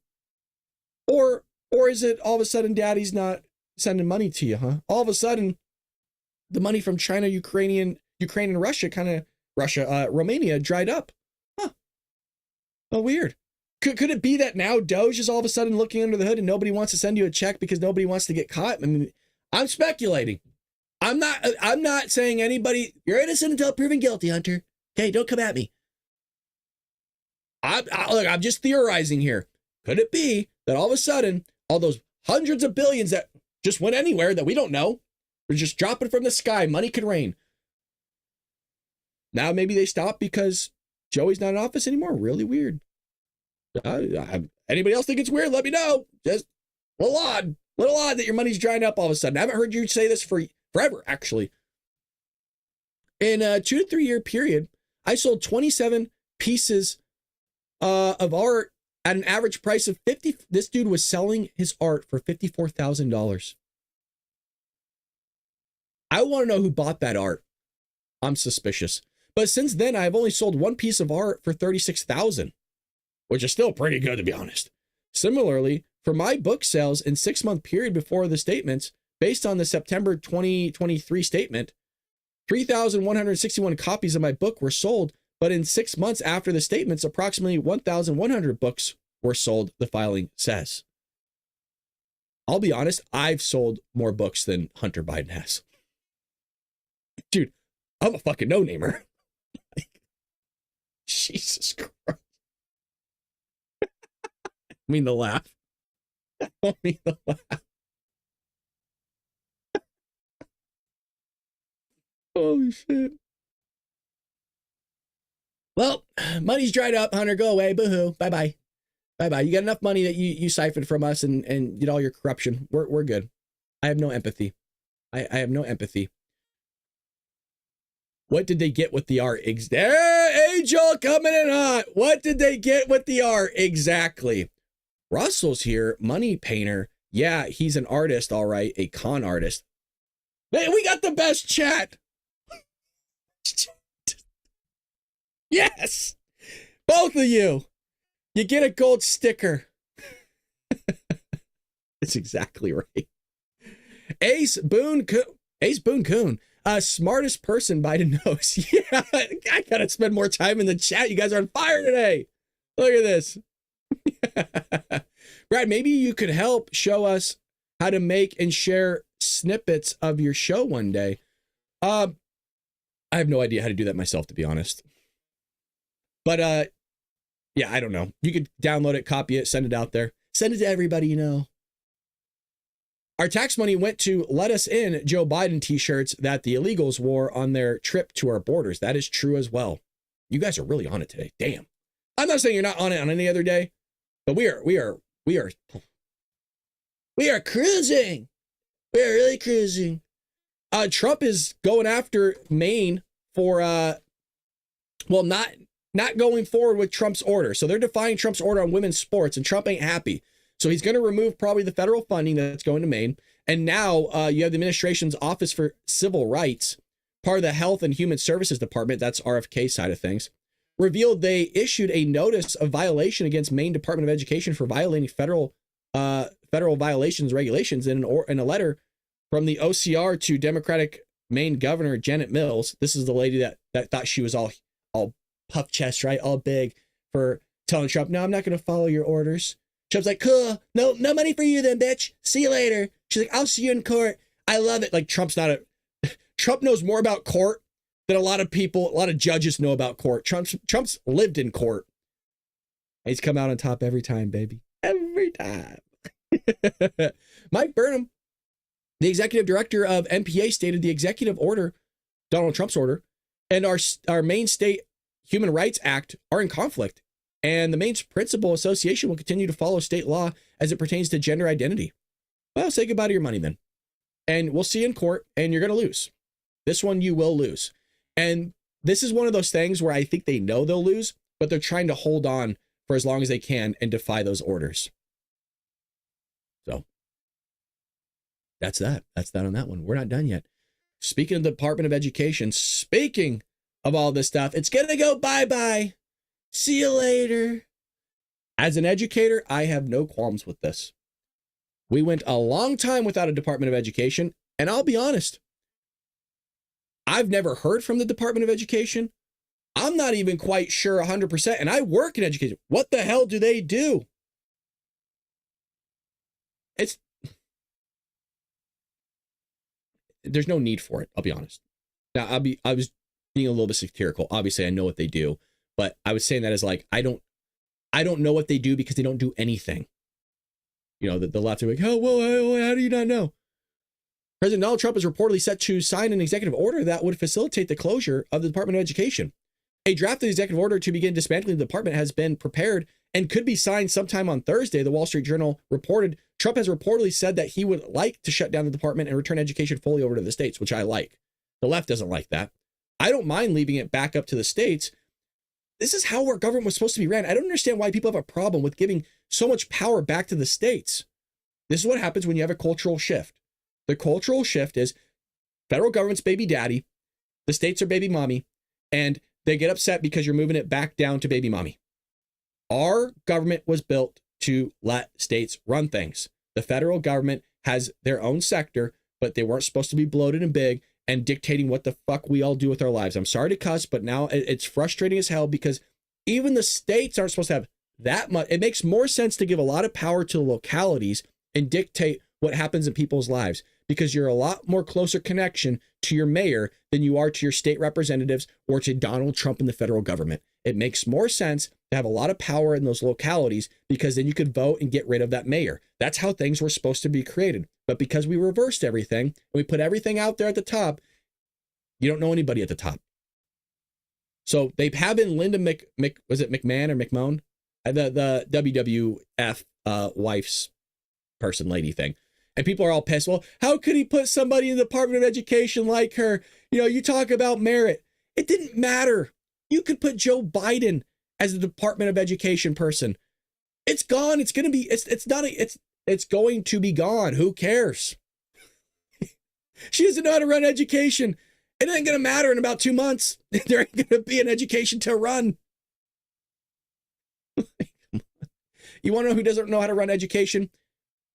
Or is it all of a sudden daddy's not sending money to you, huh? All of a sudden, the money from China, Ukraine and Russia, Romania dried up. Huh. Oh, weird. Could it be that now Doge is all of a sudden looking under the hood and nobody wants to send you a check because nobody wants to get caught? I mean, I'm speculating. I'm not saying anybody, you're innocent until proven guilty, Hunter. Okay, don't come at me. Look, I'm just theorizing here. Could it be that all of a sudden, all those hundreds of billions that just went anywhere that we don't know, are just dropping from the sky, money could rain. Now maybe they stop because Joey's not in office anymore. Really weird. Anybody else think it's weird? Let me know. Just a little odd that your money's drying up all of a sudden. I haven't heard you say this for forever, actually. In a 2 to 3 year period, I sold 27 pieces of art at an average price of 50. This dude was selling his art for $54,000. I want to know who bought that art. I'm suspicious. But since then, I've only sold one piece of art for $36,000, which is still pretty good, to be honest. Similarly, for my book sales in 6-month period before the statements, based on the September 2023 statement, 3,161 copies of my book were sold, but in 6 months after the statements, approximately 1,100 books were sold, the filing says. I'll be honest, I've sold more books than Hunter Biden has. Dude, I'm a fucking no-namer. Jesus Christ. I mean the laugh. I don't mean the laugh. Holy shit. Well, money's dried up, Hunter. Go away. Boo-hoo. Bye-bye. Bye-bye. You got enough money that you siphoned from us and did all your corruption. We're good. I have no empathy. I have no empathy. What did they get with the art? Angel coming in hot. What did they get with the art? Exactly. Russell's here, money painter. Yeah, he's an artist, all right, a con artist. Man, we got the best chat. Yes, both of you. You get a gold sticker. It's exactly right. Ace Boone Coon. Smartest person Biden knows. Yeah, I gotta spend more time in the chat. You guys are on fire today. Look at this. Brad, maybe you could help show us how to make and share snippets of your show one day. I have no idea how to do that myself, to be honest. But yeah, I don't know. You could download it, copy it, send it out there. Send it to everybody you know. Our tax money went to let us in Joe Biden t-shirts that the illegals wore on their trip to our borders. That is true as well. You guys are really on it today. Damn. I'm not saying you're not on it on any other day, but we are cruising. We are really cruising. Trump is going after Maine for not going forward with Trump's order. So they're defying Trump's order on women's sports, and Trump ain't happy. So he's going to remove probably the federal funding that's going to Maine. And now you have the administration's Office for Civil Rights, part of the Health and Human Services Department, that's RFK side of things, revealed they issued a notice of violation against Maine Department of Education for violating federal violations regulations in a letter from the OCR to Democratic Maine Governor Janet Mills. This is the lady that thought she was all puff chest, right? All big for telling Trump, no, I'm not going to follow your orders. Trump's like, cool, no money for you then, bitch. See you later. She's like, I'll see you in court. I love it. Like Trump knows more about court than a lot of judges know about court. Trump's lived in court. And he's come out on top every time, baby. Every time. Mike Burnham, the executive director of MPA, stated the executive order, Donald Trump's order, and our Maine State Human Rights Act are in conflict. And the Maine's Principal Association will continue to follow state law as it pertains to gender identity. Well, say goodbye to your money then. And we'll see you in court, and you're going to lose. This one you will lose. And this is one of those things where I think they know they'll lose, but they're trying to hold on for as long as they can and defy those orders. So that's that. That's that on that one. We're not done yet. Speaking of the Department of Education, speaking of all this stuff, it's going to go bye-bye. See you later. As an educator, I have no qualms with this. We went a long time without a Department of Education, and I'll be honest, I've never heard from the Department of Education. I'm not even quite sure 100%, and I work in education. What the hell do they do? There's no need for it, I'll be honest. Now, I was being a little bit satirical. Obviously, I know what they do. But I was saying that as like, I don't know what they do because they don't do anything. You know, the left are like, oh, well, how do you not know? President Donald Trump is reportedly set to sign an executive order that would facilitate the closure of the Department of Education. A draft of the executive order to begin dismantling the department has been prepared and could be signed sometime on Thursday. The Wall Street Journal reported Trump has reportedly said that he would like to shut down the department and return education fully over to the states, which I like. The left doesn't like that. I don't mind leaving it back up to the states. This is how our government was supposed to be ran. I don't understand why people have a problem with giving so much power back to the states. This is what happens when you have a cultural shift. The cultural shift is federal government's baby daddy, the states are baby mommy, and they get upset because you're moving it back down to baby mommy. Our government was built to let states run things. The federal government has their own sector, but they weren't supposed to be bloated and big and dictating what the fuck we all do with our lives. I'm sorry to cuss, but now it's frustrating as hell because even the states aren't supposed to have that much. It makes more sense to give a lot of power to the localities and dictate what happens in people's lives because you're a lot more closer connection to your mayor than you are to your state representatives or to Donald Trump and the federal government. It makes more sense to have a lot of power in those localities because then you could vote and get rid of that mayor. That's how things were supposed to be created. But because we reversed everything and we put everything out there at the top, you don't know anybody at the top. So they have been Linda was it McMahon or McMahon? The WWF wife's person lady thing. And people are all pissed. Well, how could he put somebody in the Department of Education like her? You know, you talk about merit. It didn't matter. You could put Joe Biden as the Department of Education person. It's gone. It's going to be, it's going to be gone. Who cares? She doesn't know how to run education. It ain't going to matter in about 2 months. There ain't going to be an education to run. You want to know who doesn't know how to run education?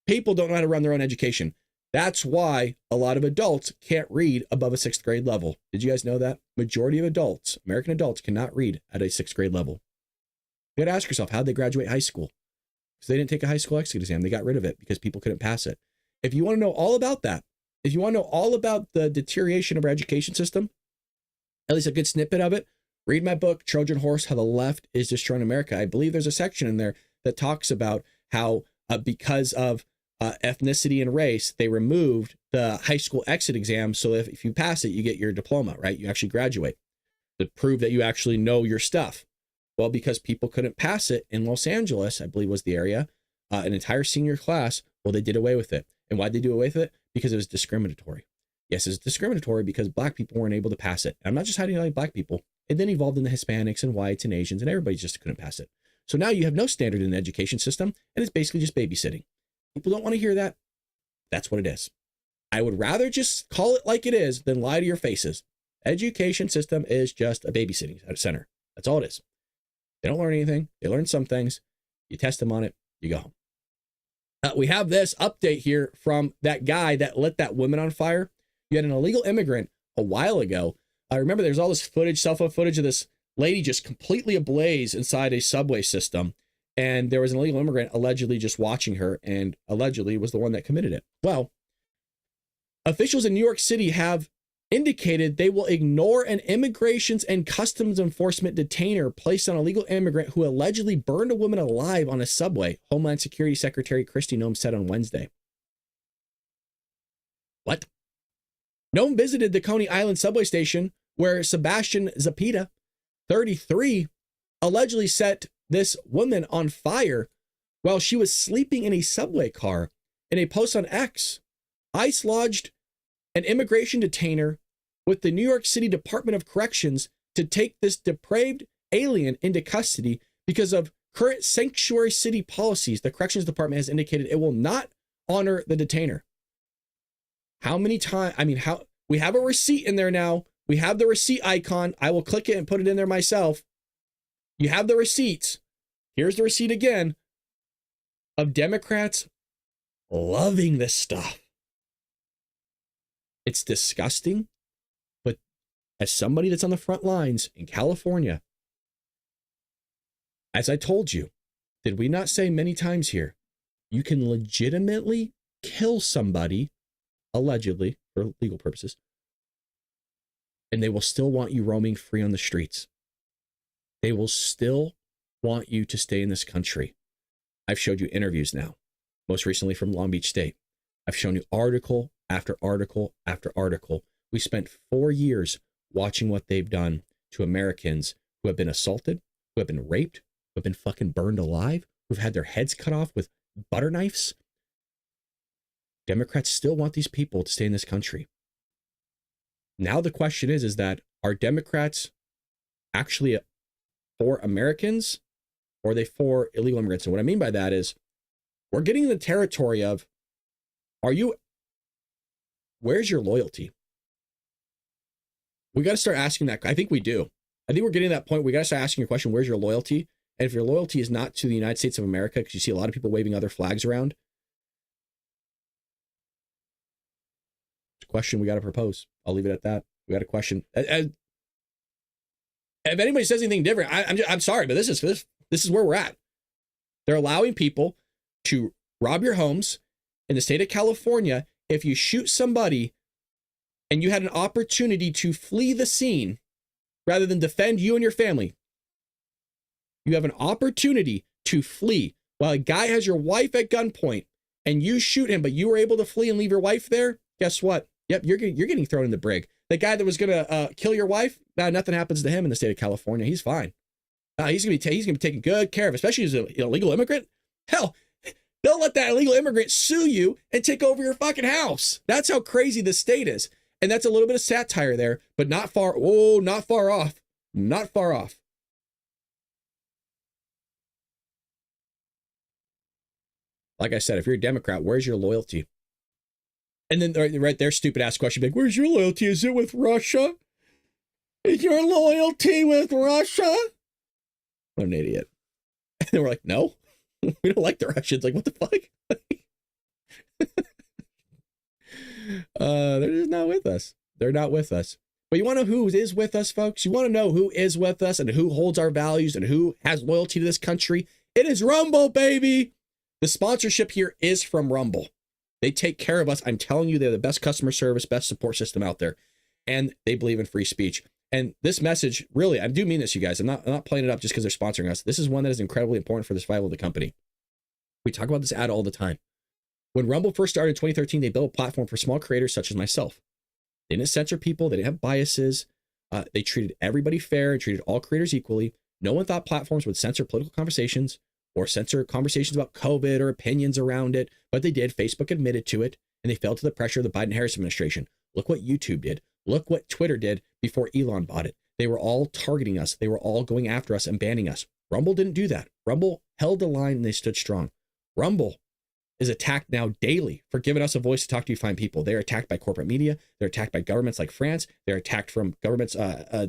People don't know how to run their own education. That's why a lot of adults can't read above a 6th grade level. Did you guys know that? Majority of adults, American adults, cannot read at a 6th grade level. You got to ask yourself, how'd they graduate high school? Because they didn't take a high school exit exam. They got rid of it because people couldn't pass it. If you want to know all about that, if you want to know all about the deterioration of our education system, at least a good snippet of it, read my book, Trojan Horse, How the Left is Destroying America. I believe there's a section in there that talks about how because of ethnicity and race, they removed the high school exit exam. So if you pass it, you get your diploma, right? You actually graduate to prove that you actually know your stuff. Well, because people couldn't pass it in Los Angeles, I believe was the area, an entire senior class, well, they did away with it. And why'd they do away with it? Because it was discriminatory. Yes, it's discriminatory because black people weren't able to pass it. And I'm not just hiding like black people. It then evolved into Hispanics and whites and Asians, and everybody just couldn't pass it. So now you have no standard in the education system, and it's basically just babysitting. People don't want to hear that. That's what it is. I would rather just call it like it is than lie to your faces. Education system is just a babysitting center. That's all it is. They don't learn anything. They learn some things. You test them on it. You go home. We have this update here from that guy that lit that woman on fire. You had an illegal immigrant a while ago. I remember there's all this footage, cell phone footage of this lady just completely ablaze inside a subway system. And there was an illegal immigrant allegedly just watching her and allegedly was the one that committed it. Well, officials in New York City have indicated they will ignore an immigrations and customs enforcement detainer placed on a legal immigrant who allegedly burned a woman alive on a subway, Homeland Security Secretary Kristi Noem said on Wednesday. What? Noem visited the Coney Island subway station where Sebastian Zapita, 33, allegedly set this woman on fire while she was sleeping in a subway car. In a post on X, ICE lodged an immigration detainer with the New York City Department of Corrections to take this depraved alien into custody because of current sanctuary city policies. The Corrections Department has indicated it will not honor the detainer. How many times? I mean, how we have a receipt in there now. We have the receipt icon. I will click it and put it in there myself. You have the receipts. Here's the receipt again of Democrats loving this stuff. It's disgusting, but as somebody that's on the front lines in California, as I told you, did we not say many times here, you can legitimately kill somebody, allegedly, for legal purposes, and they will still want you roaming free on the streets. They will still want you to stay in this country. I've showed you interviews now, most recently from Long Beach State. I've shown you article after article after article. We spent 4 years watching what they've done to Americans who have been assaulted, who have been raped, who have been fucking burned alive, who've had their heads cut off with butter knives. Democrats still want these people to stay in this country. Now the question is that are Democrats actually for Americans or are they for illegal immigrants? And what I mean by that is we're getting in the territory of, where's your loyalty? We got to start asking that. I think we do. I think we're getting to that point. We got to start asking your question, where's your loyalty? And if your loyalty is not to the United States of America, because you see a lot of people waving other flags around, it's a question we got to propose. I'll leave it at that. We got a question. If anybody says anything different, I'm sorry, but this is where we're at. They're allowing people to rob your homes in the state of California. If you shoot somebody and you had an opportunity to flee the scene rather than defend you and your family, you have an opportunity to flee while a guy has your wife at gunpoint and you shoot him, but you were able to flee and leave your wife there. Guess what? Yep, you're getting thrown in the brig. The guy that was going to kill your wife, nothing happens to him in the state of California. He's fine. He's going to be taken good care of, especially as an illegal immigrant. Hell, they'll let that illegal immigrant sue you and take over your fucking house. That's how crazy this state is. And that's a little bit of satire there, but not far. Oh, not far off. Not far off. Like I said, if you're a Democrat, where's your loyalty? And then right there, stupid ass question, like, where's your loyalty? Is it with Russia? Is your loyalty with Russia? What an idiot. And then we're like, no, we don't like the Russians. Like, what the fuck? They're just not with us. They're not with us. But you want to know who is with us, folks? You want to know who is with us and who holds our values and who has loyalty to this country? It is Rumble, baby. The sponsorship here is from Rumble. They take care of us. I'm telling you, they're the best customer service, best support system out there. And they believe in free speech. And this message, really, I do mean this, you guys. I'm not playing it up just because they're sponsoring us. This is one that is incredibly important for the survival of the company. We talk about this ad all the time. When Rumble first started in 2013, they built a platform for small creators such as myself. They didn't censor people. They didn't have biases. They treated everybody fair and treated all creators equally. No one thought platforms would censor political conversations or censor conversations about COVID or opinions around it, but they did. Facebook admitted to it, and they fell to the pressure of the Biden-Harris administration. Look what YouTube did. Look what Twitter did before Elon bought it. They were all targeting us. They were all going after us and banning us. Rumble didn't do that. Rumble held the line and they stood strong. Rumble is attacked now daily for giving us a voice to talk to you fine people. They're attacked by corporate media. They're attacked by governments like France. They're attacked from governments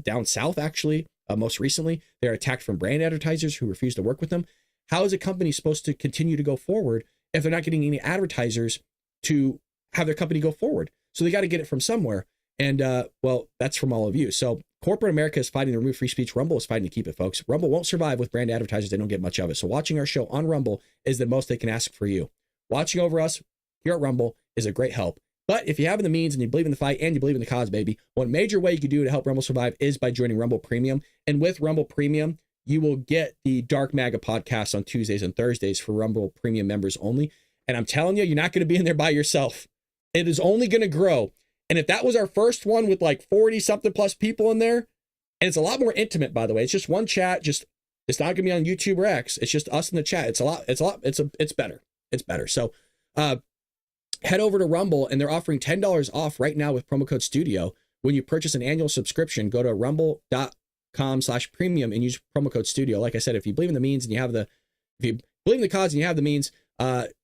down south, actually, most recently. They're attacked from brand advertisers who refuse to work with them. How is a company supposed to continue to go forward if they're not getting any advertisers to have their company go forward? So they got to get it from somewhere. And well, that's from all of you. So corporate America is fighting to remove free speech. Rumble is fighting to keep it, folks. Rumble won't survive with brand advertisers. They don't get much of it. So watching our show on Rumble is the most they can ask for you. Watching over us here at Rumble is a great help. But if you have the means and you believe in the fight and you believe in the cause, baby, one major way you can do to help Rumble survive is by joining Rumble Premium. And with Rumble Premium, you will get the Dark MAGA podcast on Tuesdays and Thursdays for Rumble Premium members only. And I'm telling you, you're not going to be in there by yourself. It is only going to grow. And if that was our first one with like 40 something plus people in there, and it's a lot more intimate, by the way, it's just one chat, it's not going to be on YouTube or X. It's just us in the chat. It's better. It's better. So head over to Rumble, and they're offering $10 off right now with promo code STUDIO. When you purchase an annual subscription, go to rumble.com/premium and use promo code STUDIO. Like I said, if you believe in the means and if you believe in the cause and you have the means,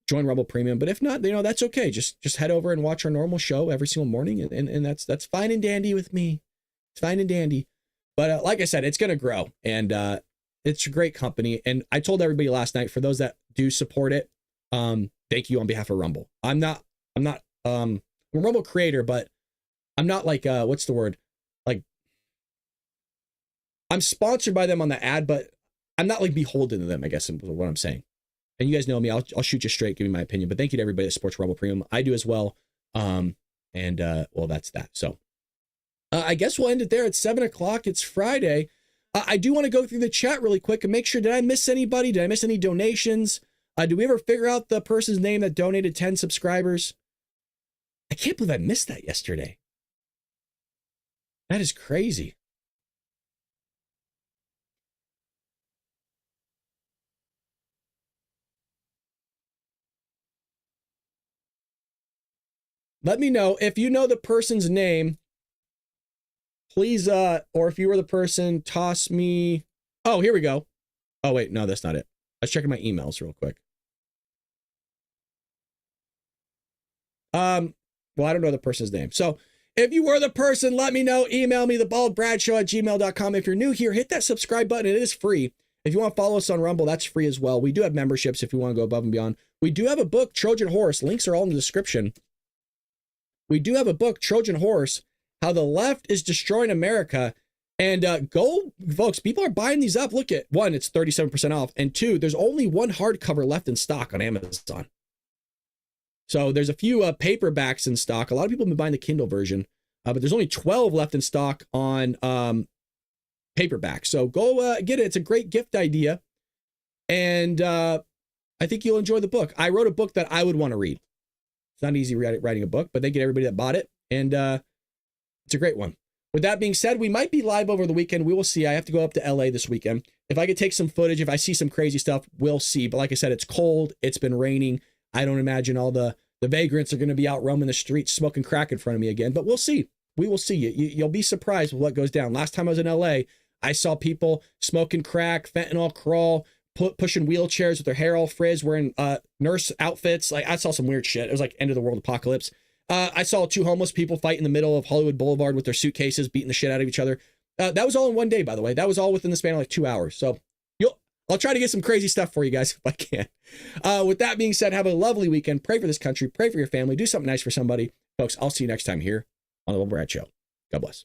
join Rumble Premium. But if not, that's okay. Just head over and watch our normal show every single morning. And that's fine and dandy with me. It's fine and dandy. But like I said, it's going to grow, and it's a great company. And I told everybody last night, for those that do support it, thank you on behalf of Rumble. I'm a Rumble creator, but I'm not like, what's the word? Like, I'm sponsored by them on the ad, but I'm not like beholden to them, I guess is what I'm saying. And you guys know me, I'll shoot you straight, give me my opinion, but thank you to everybody that supports Rumble Premium. I do as well. Well, that's that. So I guess we'll end it there at 7:00. It's Friday. I do want to go through the chat really quick and make sure, did I miss anybody? Did I miss any donations? Did we ever figure out the person's name that donated 10 subscribers? I can't believe I missed that yesterday. That is crazy. Let me know if you know the person's name please, or if you were the person, toss me. Oh, here we go. Oh, wait, no, that's not it. I was checking my emails real quick. Well, I don't know the person's name. So if you were the person, let me know. Email me, TheBaldBradShow@gmail.com. If you're new here, hit that subscribe button. It is free. If you want to follow us on Rumble, that's free as well. We do have memberships if you want to go above and beyond. We do have a book, Trojan Horse. Links are all in the description. We do have a book, Trojan Horse, How the Left is Destroying America. And go, folks, people are buying these up. Look at, one, it's 37% off. And two, there's only one hardcover left in stock on Amazon. So there's a few paperbacks in stock. A lot of people have been buying the Kindle version, but there's only 12 left in stock on paperback. So go get it. It's a great gift idea. And I think you'll enjoy the book. I wrote a book that I would want to read. It's not easy writing a book, but they get everybody that bought it. And it's a great one. With that being said, we might be live over the weekend. We will see. I have to go up to LA this weekend. If I could take some footage, if I see some crazy stuff, we'll see. But like I said, it's cold. It's been raining. I don't imagine all the vagrants are going to be out roaming the streets smoking crack in front of me again, but we'll see. We will see. You'll be surprised with what goes down. Last time I was in LA, I saw people smoking crack, fentanyl crawl, pushing wheelchairs with their hair all frizzed, wearing nurse outfits. Like, I saw some weird shit. It was like end of the world apocalypse. I saw 2 homeless people fight in the middle of Hollywood Boulevard with their suitcases, beating the shit out of each other. That was all in one day, by the way. That was all within the span of like 2 hours. So I'll try to get some crazy stuff for you guys if I can. With that being said, have a lovely weekend. Pray for this country. Pray for your family. Do something nice for somebody. Folks, I'll see you next time here on The Bald Brad Show. God bless.